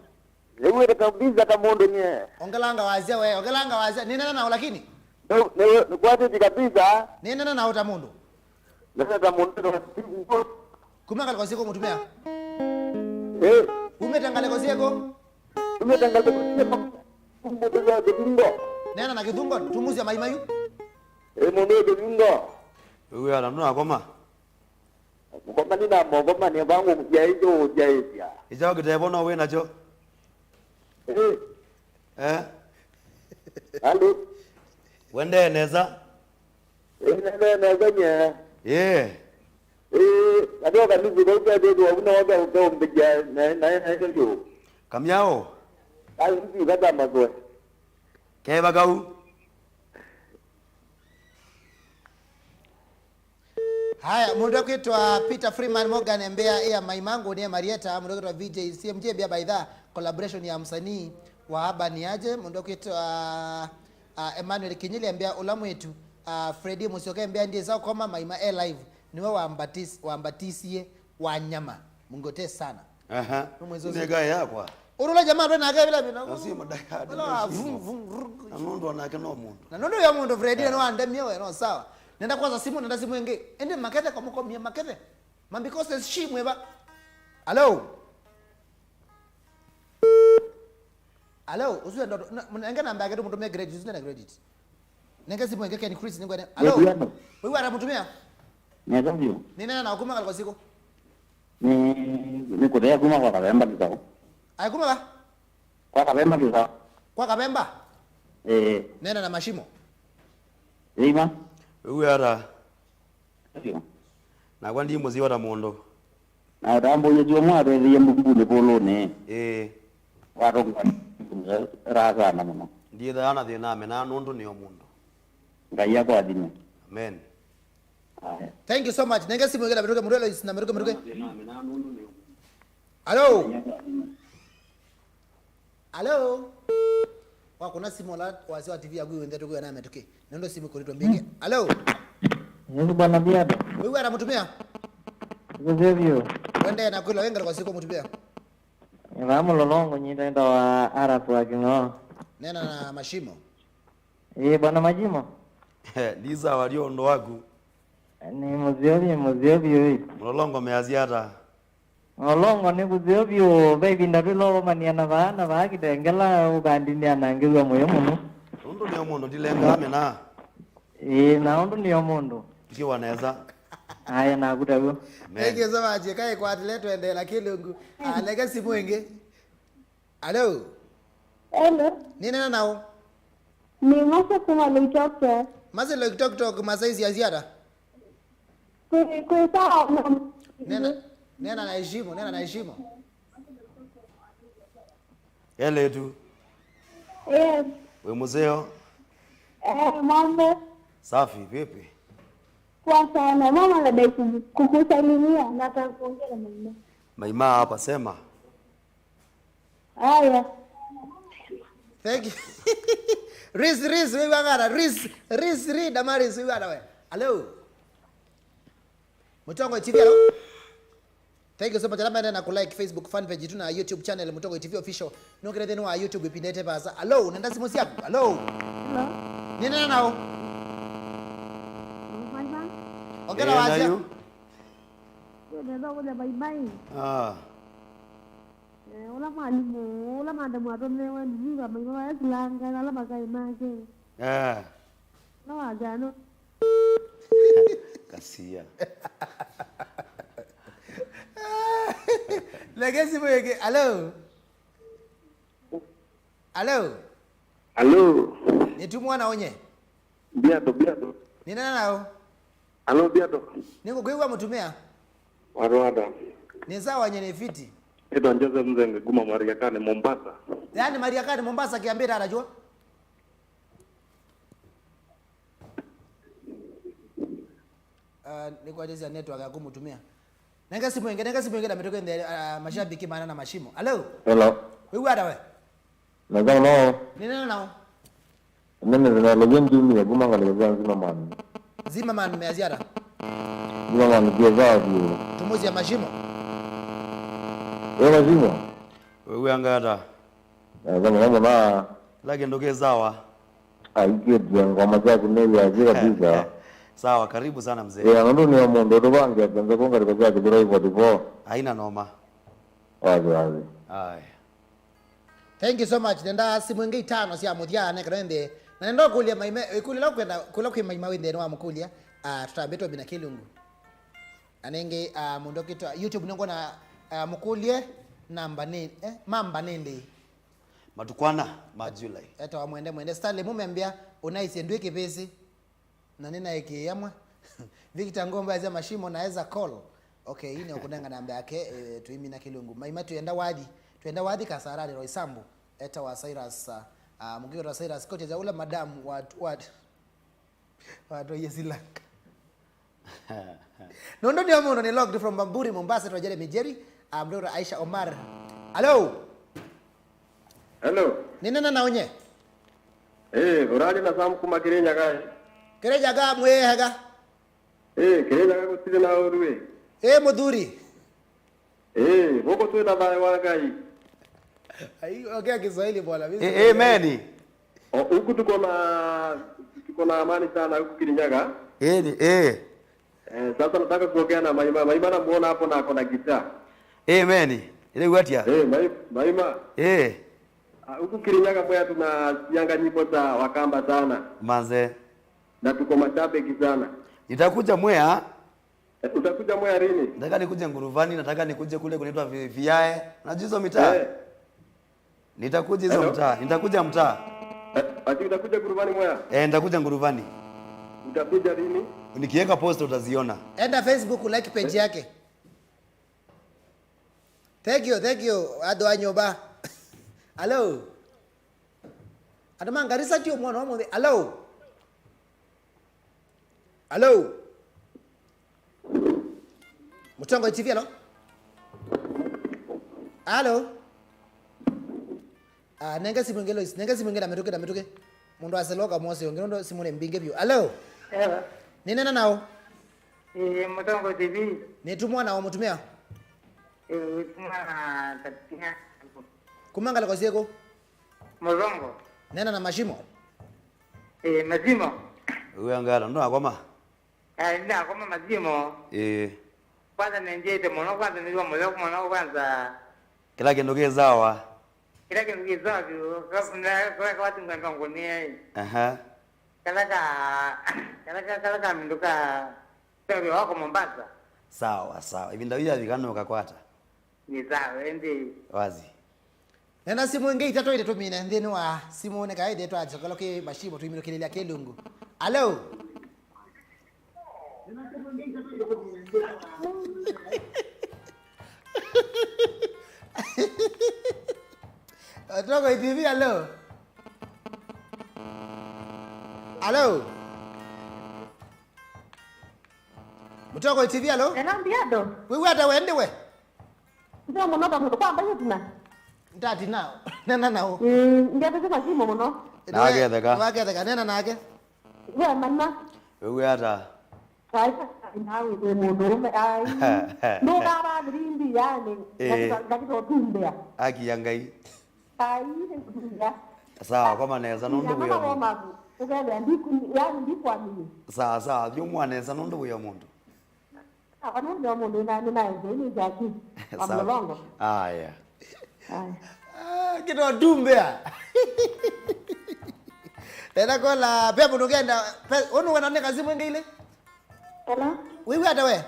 Wewe kabisa kama ndo nye. Ongelanga wazia wewe, ongelanga wazia. Nina na lakini? Ni kwate kabisa. Nina na utamundu. Nasa tamundu. Kumanga kwa siku mutumia. Umetangale kwa siku? Umetangale kwa siku. Kumbuka za kidungo. Nena na kidungo tumuzi ya maimayu? Mundu kidungo. Wewe anamna akoma. Koma ni na mogoma ni bangu kujaijo jaisia. Ijao kitebona wewe nacho. Halo. Wende neza? Neza nye. Adio kanisa kwa ndio unaona utombeja na ndio. Kamyao. Ai ndio kata mazwe. Keba gau. Haya, mundu akitwa Peter Freeman Morgan Mbea ya maimangu ni Marieta, mundu akitwa VJ CMJ bia baidha collaboration ya msanii wa haba ni aje, mundu akitwa Emmanuel Kinyili ambia ulamu yetu Freddy Musioke ambia ndiye zao koma maima air live niwe waambatisie wanyama mungote sana. Nega yakwa. Urula jamaa ndo naga bila bila. Nasima dayadi. Ala vum vum. Anondo anake no mundu. Na nondo ya mundu Freddy no andemie we no sawa. Nenda kwanza simu nenda simu enge. Ende makete kwa mko mia makete. Mambikose shimwe ba. Hello. Hello, usiwe ndo nenge namba yake mtumie credit, usiwe na credit. Nenge simu enge Ken Chris ningwe. Hello. Wewe anamtumia? Ndio. Ni nani na ukuma kwa siku? Ni kudai kuma kwa kabemba kizao. Ai kuma ba? Kwa kabemba kizao. Kwa kabemba? Nenda na mashimo. Ima. Wewe ara. Ndio. Na kwa ndi muzi wata mondo. Na dambo yejo mwaro ye mbunde polone. Waronga. Raga na mama. Ndiye dana thina mena nundu niyo mundu. Ngaya kwa dini. Amen. Thank you so much. Nenge simu ngela biruke murelo isina biruke. Hello. Hello. Kuna simu la wazee wa TV agui wende tuko na ametoke. Nendo simu kulitwa mbike. Hello. Yesu bwana BIADO. Wewe anamtumia? Ngozevyo. Wende na kula wenga kwa siku mtumia. Vamos lolongo nyitaenda wa arafu akingo. Nena na mashimo. Bwana majimo. Liza walio ndo wagu. Ni muziobi. Mlolongo meaziata. Olongo ni kuziobi baby ndabilo maniana bana bakitengela ugandini anangizwa moyo muno. Ndo niyo mundu ndilenga amena. Na ndo niyo mundu. Kiwa neza. Haya na kutabu. Ege zama je kai kwa atleto ende la kilungu. Nenge simu enge. Hello. Hello. Nina nao? Ni masa kuma loitokto. Masa loitokto masaizi ya ziada. Kwa sawa. Nena na heshima. Ele tu. Yes. We muzeo. Mambo. Safi vipi? Kwa sana mama anadai kukusalimia na atakuongea na mama. Maima hapa sema. Haya. Thank you. Riz wewe ngara Riz Damaris wewe ana wewe. Hello. Mutongo TV hello. Thank you so much. Alama na like Facebook fan page tu na YouTube channel Mutongo TV official. Nokere thenu wa YouTube ipindete baza. Hello, nenda simu siaku. Hello. Hello. Nina nao? Mama. Ongera wazi. Ndio ndio bye. Ula mwalimu, ula madamu atone wandiga mama yasilanga ala makai make. Na wajano. Kasia. Legacy mweke. Hello. Hello. Hello. Nitumwa na onye. Biado. Ni nani nao? Hello Biado. Niko kwa mtumia. Warwada. Ni sawa nyene fiti. Edo Joseph Mzenge guma Mariakani Mombasa. Yaani Mariakani Mombasa kiambia anajua? Niko ajezi ya network ya kumutumia. Nenga simu ingine ametoka ndio mashabiki maana na mashimo. Hello. Hello. Wewe ada we. Nazama nao. Ni nani nao? Mimi zinalogia mjini ya guma ngalozia Zimmerman. Zimmerman meaziara. Zimmerman pia zaidi. Tumuzi ya mashimo. Wewe mashimo. Wewe angata. Nazama na Lage ndoke sawa. Aikie ngoma zako neli ya zira bisa. Sawa, karibu sana mzee. Ndo ni omondo ndo bangi akanza konga rikoza kibira hivyo ndipo. Haina noma. Wazi. Ai. Thank you so much. Nenda simu ingi 5 cia muthiane kanende. Na nenda kulia maime kulila kwenda kula maima wende no amukulia. Tutambetwa bina kilungu. Anenge mundo kitu YouTube nongo na mukulie namba nini mamba nende. Matukwana majulai. Eta wa mwende Stanley mumeambia unaisi ndwe kipesi. Na nina eki yamwa. Victor Ngomba ya mashimo naweza call. Okay, hii ni okudanga namba yake tuimi na kilungu. Maima tuenda wadi kasarani Roisambu eta wa Cyrus mugiro wa Cyrus kote za ula madam watu yesilaka. Nondo ni amuno ni logged from Bamburi Mombasa to Jeremy Jerry Mdoro Aisha Omar. Hello. Ni nana naonye? Urali na samu kuma Kirenya gai. Kirenya ga mwehega. Kirenya ga kutile na urwe. Mudhuri. Woko tuwe na dhae wagai. Okay, Kiswahili bwana. Amen. Huku tuko na amani sana huku Kirinyaga. Sasa nataka kuongea na Maima. Maima namuona hapo na ako na gitaa. Amen. Ile gwatia. Maima. Huku Kirinyaga bwana tunasianga nyimbo za Wakamba sana. Manze. Na tuko mashabiki sana. Nitakuja Mwea. Utakuja Mwea lini? Nataka nikuje Nguruvani, nataka nikuje kule kunaitwa Viae. Unajua hizo mitaa? Nitakuja hizo mtaa. Nitakuja mtaa. Ati utakuja Nguruvani Mwea? Nitakuja Nguruvani. Utakuja lini? Nikiweka post utaziona. Enda Facebook like page yake. Thank you. Ado anyoba. Hello. Adama ngarisa tio mwana wa mwende. Hello. Mutongo TV hello. Hello. Nenga simu ngelo ametoke. Mundu aseloka mose ngelo ndo simu ne mbinge byo. Hello. Ni nana nao? Mutongo TV. Ni tumwa nao mutumia? Tumwa tatia. Kumangala kwa sieko? Mozongo. Nena na mashimo? Mazimo. Wewe angala ndo akoma. Ndio akoma mazimo. Kwanza nenjete mono kwanza nilikuwa moyo kwanza. Kila kindu kizawa. Kila kindu kizawa kwa watu ngamba ngonia. Kalaka minduka sio wako Mombasa. Sawa. Hivi ndio hivi vikano kakwata. Ni sawa ndi. Wazi. Nena simu ngei tato ile tumine ndeni wa simu ne kaide to ajakalo ke mashimo tumiro kelele akelungu. Hello. Atoko TV hello. Hello. Mutoko TV hello. Nena biado. Wewe hata wende we. Ndio mnota mtu kwamba yetina. Ndati nao. Nena nao. Ndio sema simu mno. Wagetheka nena nake. Wewe mama. Wewe hata. Sasa nawe wewe mundu ai. Ndo baba ndindi yani. Ngati tumbea. Aki yangai. Ai ndio. Sawa kama naweza nundu buya mundu. Ugenda ndikwa mimi. Sawa byo mwaneza nundu buya mundu. Ndio mundu na ni jaki. Amlongo. Aya. Kitu dumbea. Tena kola pepo nugenda onu wana neka simu ngile. Hello? Wewe hata we?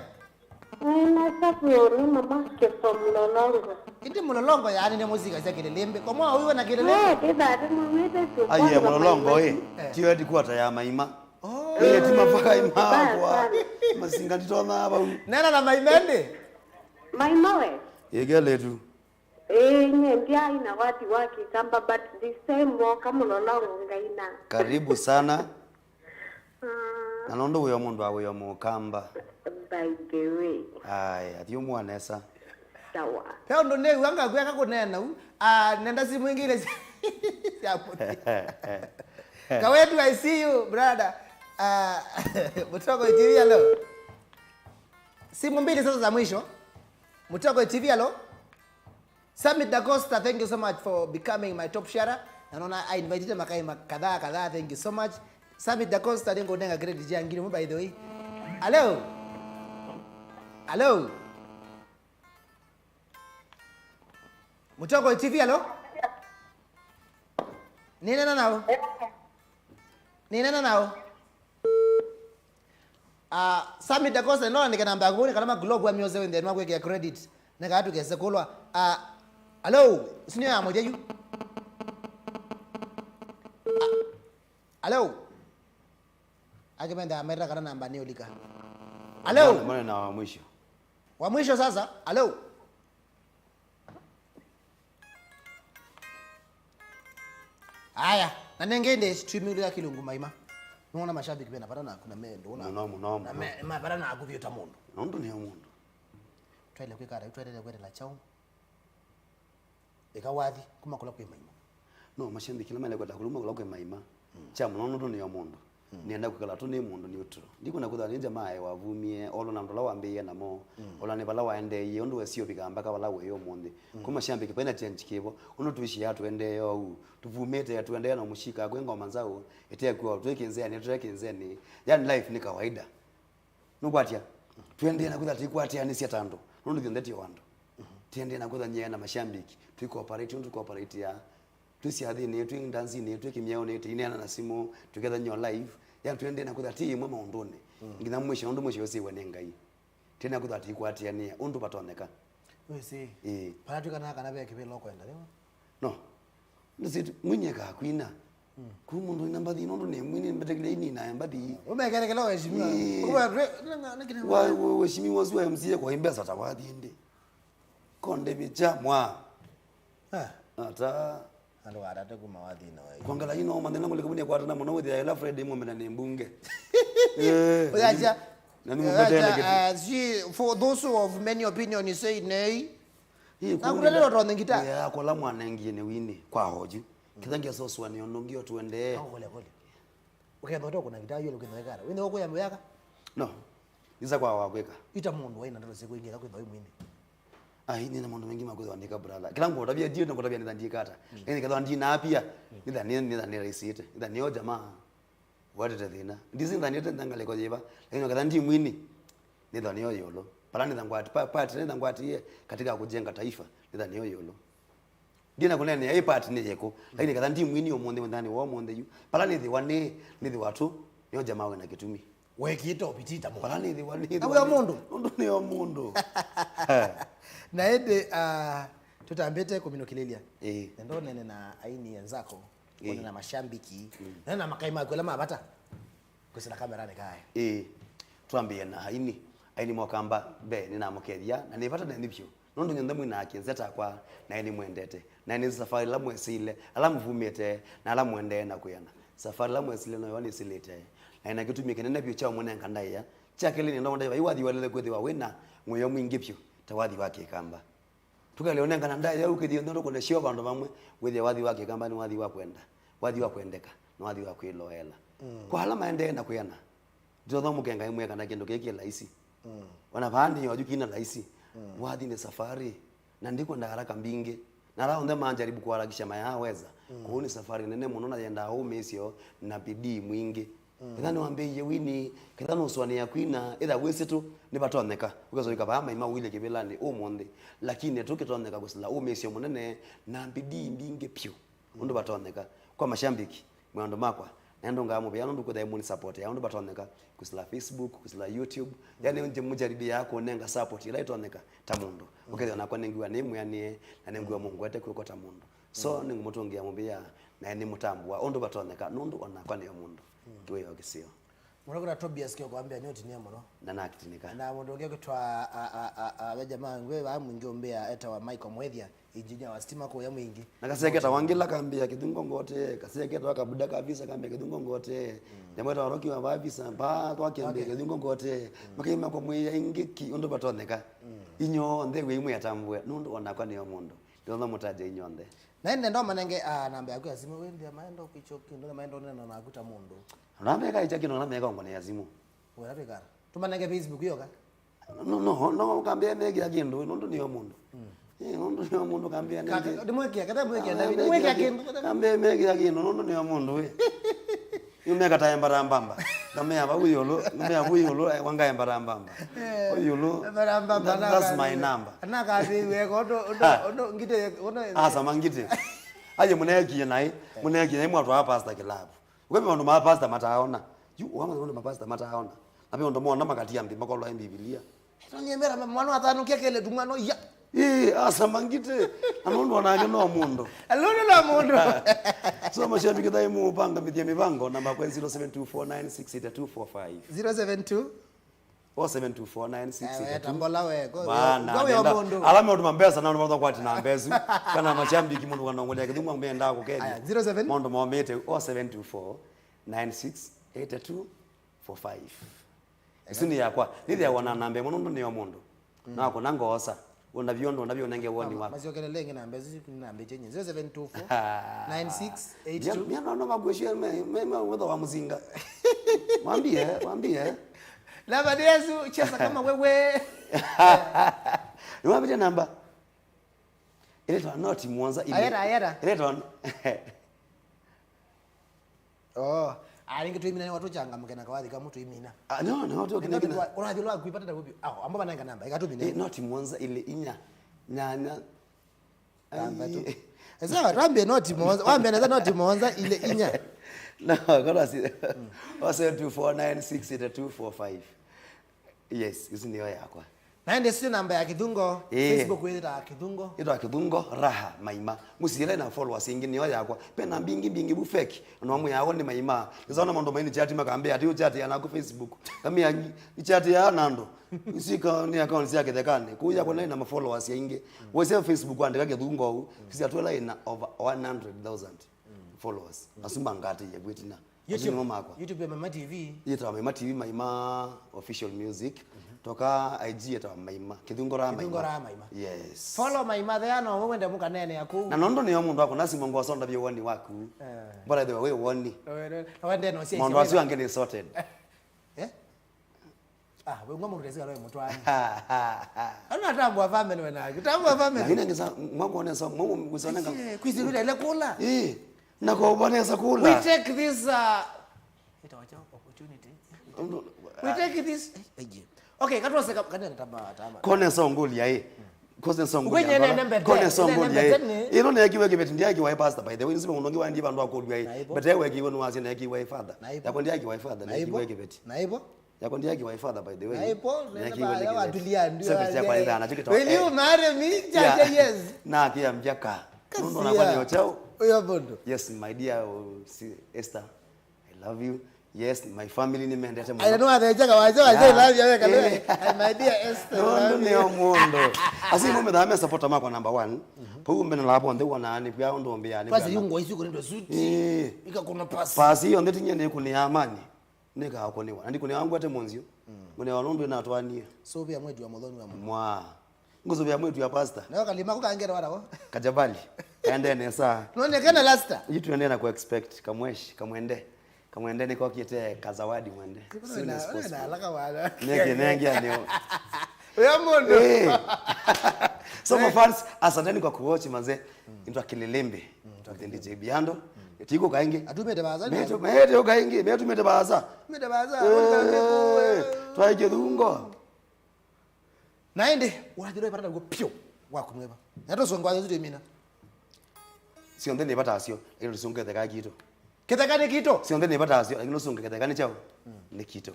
Nasafu ni mama ke from Lolongo. Iti mulolongo yani ni muzika za Kililimbi. Kwa mwa wewe na Kililimbi? Kida tumwite tu. Aye mulolongo tiyo eti kwata ya maima. Eti mapaka ima kwa masinga nditona aba. Nena na maimende? Maima we? Yegele tu. Nye ndia ina wati waki kamba but this time woka Lolongo ngaina. Karibu sana. Na nondo uyo mundu awe yo mukamba. By the way. Aya, ati umwanesa. Sawa. Peo ndo ne wanga kweka kunena nenda simu ingine. Siapo. Kawetu I see you brother. Mutoko TV hello. Simu mbili sasa za mwisho. Mutoko TV hello. Summit Da Costa, thank you so much for becoming my top sharer. Naona I invited makaima kadhaa, thank you so much. Summit Da Costa dengo nenga credit jangine by the way. Hello. Hello. Mutoko TV hello. Nina nao. Summit Da Costa no ndika namba ngoni kalama globe wa myoze wende nwa kweke credit. Neka atu kese kulwa. Hello. Sinyo ya moja yu. Hello. Akipenda amera kana namba ni ulika. Hello. Mbona na wa mwisho? Wa mwisho sasa. Hello. Aya, na nengende stream ya Kilungu maima. Unaona mashabiki pena parana kuna mendo una. No. Na ma parana akuvyota mundu. Nondo ni mundu. Twele kwikara, twele kwenda la chao. Ekawadhi kuma kula kwa maima. No, mashabiki kila mali kwenda kuluma kula kwa maima. Cha munondo ni mundu. Nienda kukala tu ni mundu ni utro. Ndiko nakutha ni jamaa wavumie olo na ndola wambie namo. Ola ne bala waende ye ondo wesio bigamba ka bala weyo monde. Kuma shambiki pena change kibo. Uno tuishi yatu ende yo. Tuvumete yatu ende na mushika gwenga manzao. Ete kwa twekenzeni twekenzeni. Yani life ni kawaida. Nugwatia. Twende na kutha tikwatia ni siatando. Nondo ndeti wando. Tiende na kutha nyena mashambiki. Tucooperate ya tusi adhini tu ndanzi ni tu kimyao ni tinena na simu together nyo live ya twende na kuthati mwe maondone ngina mwisho ndo mwisho yose wenenga hii tena kuthati kwati yani undu patoneka wese para tukana kana be kibelo kwenda leo no nisi mwinyeka kwina ku mundu ina mbadi ndo ne mwini mbetekile ini na mbadi umekerekelo heshimiwa wa heshimiwa zwa msie kwa imbeza tawadi inde konde bicha mwa ata ando arate kuma wadhi na wewe kwangala ino maneno ngule kubuni kwa tana mwana wewe ya Friday mo mena ni mbunge oyaja na mimi mbetele for those who have many opinion you say nay na kulelo ro ngita ya kwa la mwana ngine wini kwa hoju kithangia soso ni ondongio tuende kole ukenda ndo kuna ngita yelo kinga kara wende ko yambo yaka no iza kwa wakweka ita mundu waina ndo sikuingira kwenda wewe mwini ni na mundu mengi makuzo andika brother kila mtu tabia dio ndo tabia ndandika hata yani kadha ndina pia ni raisite ndani yo jamaa wate tena ndizi ndani yote ndangale kwa jeba lakini kadha ndi mwini ni ndani yo yolo pala ni ndangwati part ni ndangwati ye katika kujenga taifa ni ndani yo yolo dina kunene ai part ni yeko lakini kadha ndi mwini omonde ndani wa omonde yu pala ni wane ni watu yo jamaa wana kitumi wekito pitita mo pala ni wane awe mundu ndo ni yo mundu na ende tutambete kumino kililia ndo nene na aini yenzako kuna na mashambiki na makaima kwela mabata kusina kamera ne kaya tuambie na aini mwakamba be nina mukeria na nipata na nipyo nondo nyanda mwina akinzeta kwa na aini mwendete na aini safari la mwesile ala mvumete na ala mwende na kuyana safari la mwesile no yoni silete na ina kitumike nene pyo cha mwene nkandaya cha kile ndo ndaiva iwadhi walele kwethiwa wina mwoyo mwingi pyo tawadhi wake kamba tukaleone ngana ndai ya ukithio ndo kone shio bandu bamwe withia wadhi wake kamba ni wadhi wa kwenda wadhi wa kwendeka na wadhi wa kwiloela kwa hala maende na kuyana ndo ndo mukenga imwe kana kindu kiki laisi wana bandi waju kina laisi wadhi ni safari na ndiko nda haraka mbinge na lao ndo manjaribu kuharakisha maya weza kuoni safari nene muno na yenda au mesio na bidii mwingi Ithani wambie wini kithani uswani ya kwina ida wesitu ni batoneka ukazo ikaba maima wile kibelani omonde lakini tukitoneka kusila umesio munene na bidii mbinge pyo ndo batoneka kwa mashambiki mwando makwa endo ngamu bya ndo kudai mun support ya ndo batoneka kusila Facebook kusila YouTube yani nje mujaribi yako nenga support ila itoneka tamundo ukeza na kwanengiwa nemu yani na nengiwa Mungu ate kuko tamundo so ningu mutongia mubya na ni mutambwa ondo batoneka nundu ona kwani ya mundu kiwe yogisio Muragura Tobias kyo kwambia nyoti ni amono na nakitinika na mundu ngeke twa a jamaa ngwe ba mwingi ombea eta wa Michael Mwethia engineer wa stima ko ya mwingi nakasegeta wangila kambia kidungo ngote kasegeta wakabuda kabisa kambia kidungo ngote nyamweta waroki wa babisa ba kwa kambia kidungo ngote makima kwa mwiya ingiki ondo batoneka inyo ndhe we imwe atambwe nundu ona kwani ya mundu ndio mutaje inyonde na ndo manenge namba yako ya simu wewe maendo kichoki ndo maendo nena na akuta mundu Unameka ichakino unameka ngone ya simu. Wewe rekara. Tumanenge Facebook yoka. No kambia mega kindu nundu niyo mundu. Nundu niyo mundu kambia nenge. Ndimwekia kada mwekia kindu. Kambia mega kindu nundu niyo mundu we. Yumeka tayembarambamba. Kamea bayulo, kamea bayulo wanga embarambamba. Oyulo. Embarambamba na. That's my number. Na kazi we odo ngite asa mangite. Aje muneki naye, muneki naye mwatu hapa pastor kilabu. Wewe ndo mapasta mataona. Wama ndo mapasta mataona. Ape ndo mwana makati yambi makolo ya Biblia. Ito nyemera mwana atanu kekele dumano ya. Asa mangite. Anondo wanage no mundo. Alondo no mundo. So mashabiki dai mu upanga midia mibango namba kwa 0724968245. 072 0724968245. Tambola we go. Go mundo. Alama ndo mambesa na ndo kwati na mbezu. Kana mashabiki mundu kanongolea kidumwa mbenda ko kedi. 07 Mondo momete 0724968245. Isini yakwa nithi ya wana nambe muno niyo mundu. Nako nangosa unavyondo nenge woni wako. Maziyokele lenge nambe ziku nambe chenye 07249682. Mimi naona magweshia mema wewe wa mzinga. Mwambie. Laba Yesu cheza kama wewe. Niwaambie namba. Ile to not Mwanza ile. Ayera. Ile to aringe tuimina watu changa mkena kawadhi kama mtu imina. No watu kinekina. Unajua kuipata na wapi? Amba bananga namba. Ikatumina. Not Mwanza ile inya. Nyanya. Namba tu. Sasa rambe not Mwanza. Wambe na not Mwanza ile inya. No, gotta see. 0724968245. Yes, hizi ndio yako. Na ndio sio namba ya Kidungo. Facebook wewe Kidungo. Ito Kidungo raha maima. Musile na followers ingi niyo yako. Pena bingi bu fake. No yawo ni maima. Nizona mondo maini chat makambia ati chat yana ku Facebook. Kamia chat ya nando. Usika ni account yake dekane. Kuja kwa na followers ingi. Wewe Facebook andika Kidungo. Sisi atwela ina over 100,000 followers. Asumba ngati ya gwetina. YouTube ya Maima TV. Yeta Maima TV Maima official music. Toka IG yeta Maima. Kidungo ra Maima. Yes. Follow Maima there no wende muka nene yaku. Na nondo niyo mundu wako nasi mongo wasonda byo woni waku. But the way woni. Wende no si. Mondo wasi wange ni sorted. We ngoma mutezika lwe mutwani. Ana tambwa family wena. Tambwa family. Hina ngisa mwangu onesa mwangu ngusonanga. Kwizirule ile kula. Nako ubonesa kula. We take this opportunity. We take this. Okay, katose kanene tama. Kone songuli yae. Kose songuli. Kone songuli yae. Ino ne yakiwe kibeti ndiye yakiwa pastor by the way nsibe unongi wandi bandu akodu yae. But yawe yakiwe no wasi na yakiwa father. Yako ndiye yakiwa father na yakiwe kibeti. Naibo. Yako ndiye yakiwa father by the way. Naibo. Yawa dulia ndio. Sasa kwa ile anachokitoa. Will you marry me? Yes. Na pia mjaka. Ndo nakuwa ni ochao. Oyo bondo. Yes, my dear Esther, I love you. Yes, my family ni mende hata. I know they jaga waje love you kale. My dear Esther. No ni omundo. Asi mume da me support mako number 1. Po mbe na lapo ndo wana ni pia ndo mbia ni. Pasi yungo isuko ndo suti. Ika kuna pasi. Pasi hiyo ndeti nyene kuni amani. Nika hakoniwa. Ndi kuni wangu hata monzio. Mune wanondo na atwania. So bya mwetu wa modhoni wa mwa. Nguzo bya mwetu ya pastor. Na kalima ko kaangera wala ko. Kajabali. Kaende ne saa. None kana lasta. Yitu ende na ku expect kamweshi kamwende. Kamwende niko kiete kazawadi mwende. Sina alaka wala. Nenge anio. Ya mondo. So my fans asanteni kwa kuwatch manze. Into KILILIMBI. DJ BIADO. Tiko kaingi. Atumete baza. Mete kaingi. Metumete baza. Mete baza. Twaje dungo. Naende wajiro ipata ngo pio wakumweba. Nato songwa zote mina. Sio ndene pata asio. Ile songe the kagito. Kithekane kito. Sio ndeni pata asio lakini usunge kithekane chao. Ni kito.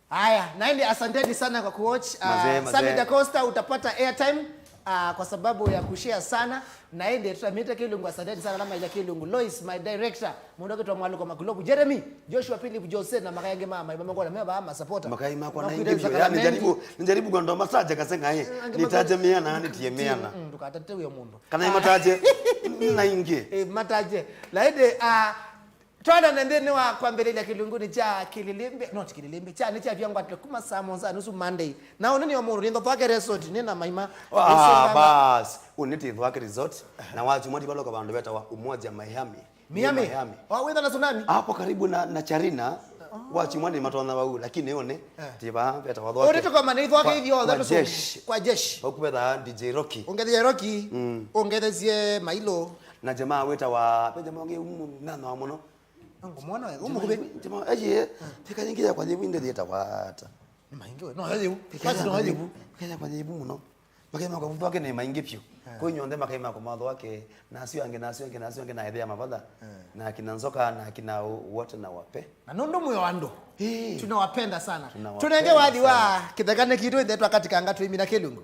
Haya, naende asanteni sana kwa kuwatch. Sami Da Costa utapata airtime kwa sababu ya kushare sana. Naende tutamita Kilungu, asanteni sana lama ya Kilungu. Lois my director, mundo kitwa mwalo kwa Maglobu. Jeremy, Joshua Philip Jose na Makayange mama ngona meba ama supporter. Makaima kwa na ingivyo. Yani njaribu gondo masaje kasenga ye. Nitaje miana ni tie miana. Tukatate uyo mundu. Kana imataje na inge. Mataje. Laende Twana nendeni wa kwa mbele ya Kilunguni cha Kililimbi, not Kililimbi, cha ni cha vyangu atle kuma saa monza nusu Monday. Na unini wa muru nindo thwake resort nina maima. Bas, uniti thwake resort na watu mwadi balo kwa bandu beta wa Umoja Miami. Miami. Wenda na tsunami. Hapo karibu na Charina. Watu mwadi matona wa lakini yone tiba beta wa thwake. Orito kwa mani thwake hivyo kwa jeshi. Bakubeta DJ Rocky. Ongeze Rocky. Ongeze Mailo. Na jamaa weta wa jamaa wange nana wa muno. Ngomona wewe umukube jamaa aje peka nyingi kwa jibu ndeli etawata maingi we no hajibu basi no hajibu kenya kwa jibu muno makema kwa mtu wake ni maingi pio kwa nyonde makema kwa madho wake na sio ange na idea mafadha na kina nzoka na kina wote na wape na nondo moyo wando tunawapenda sana tunaenge wadi wa kithekane kitu ndio katika ngatu imi na Kilungu.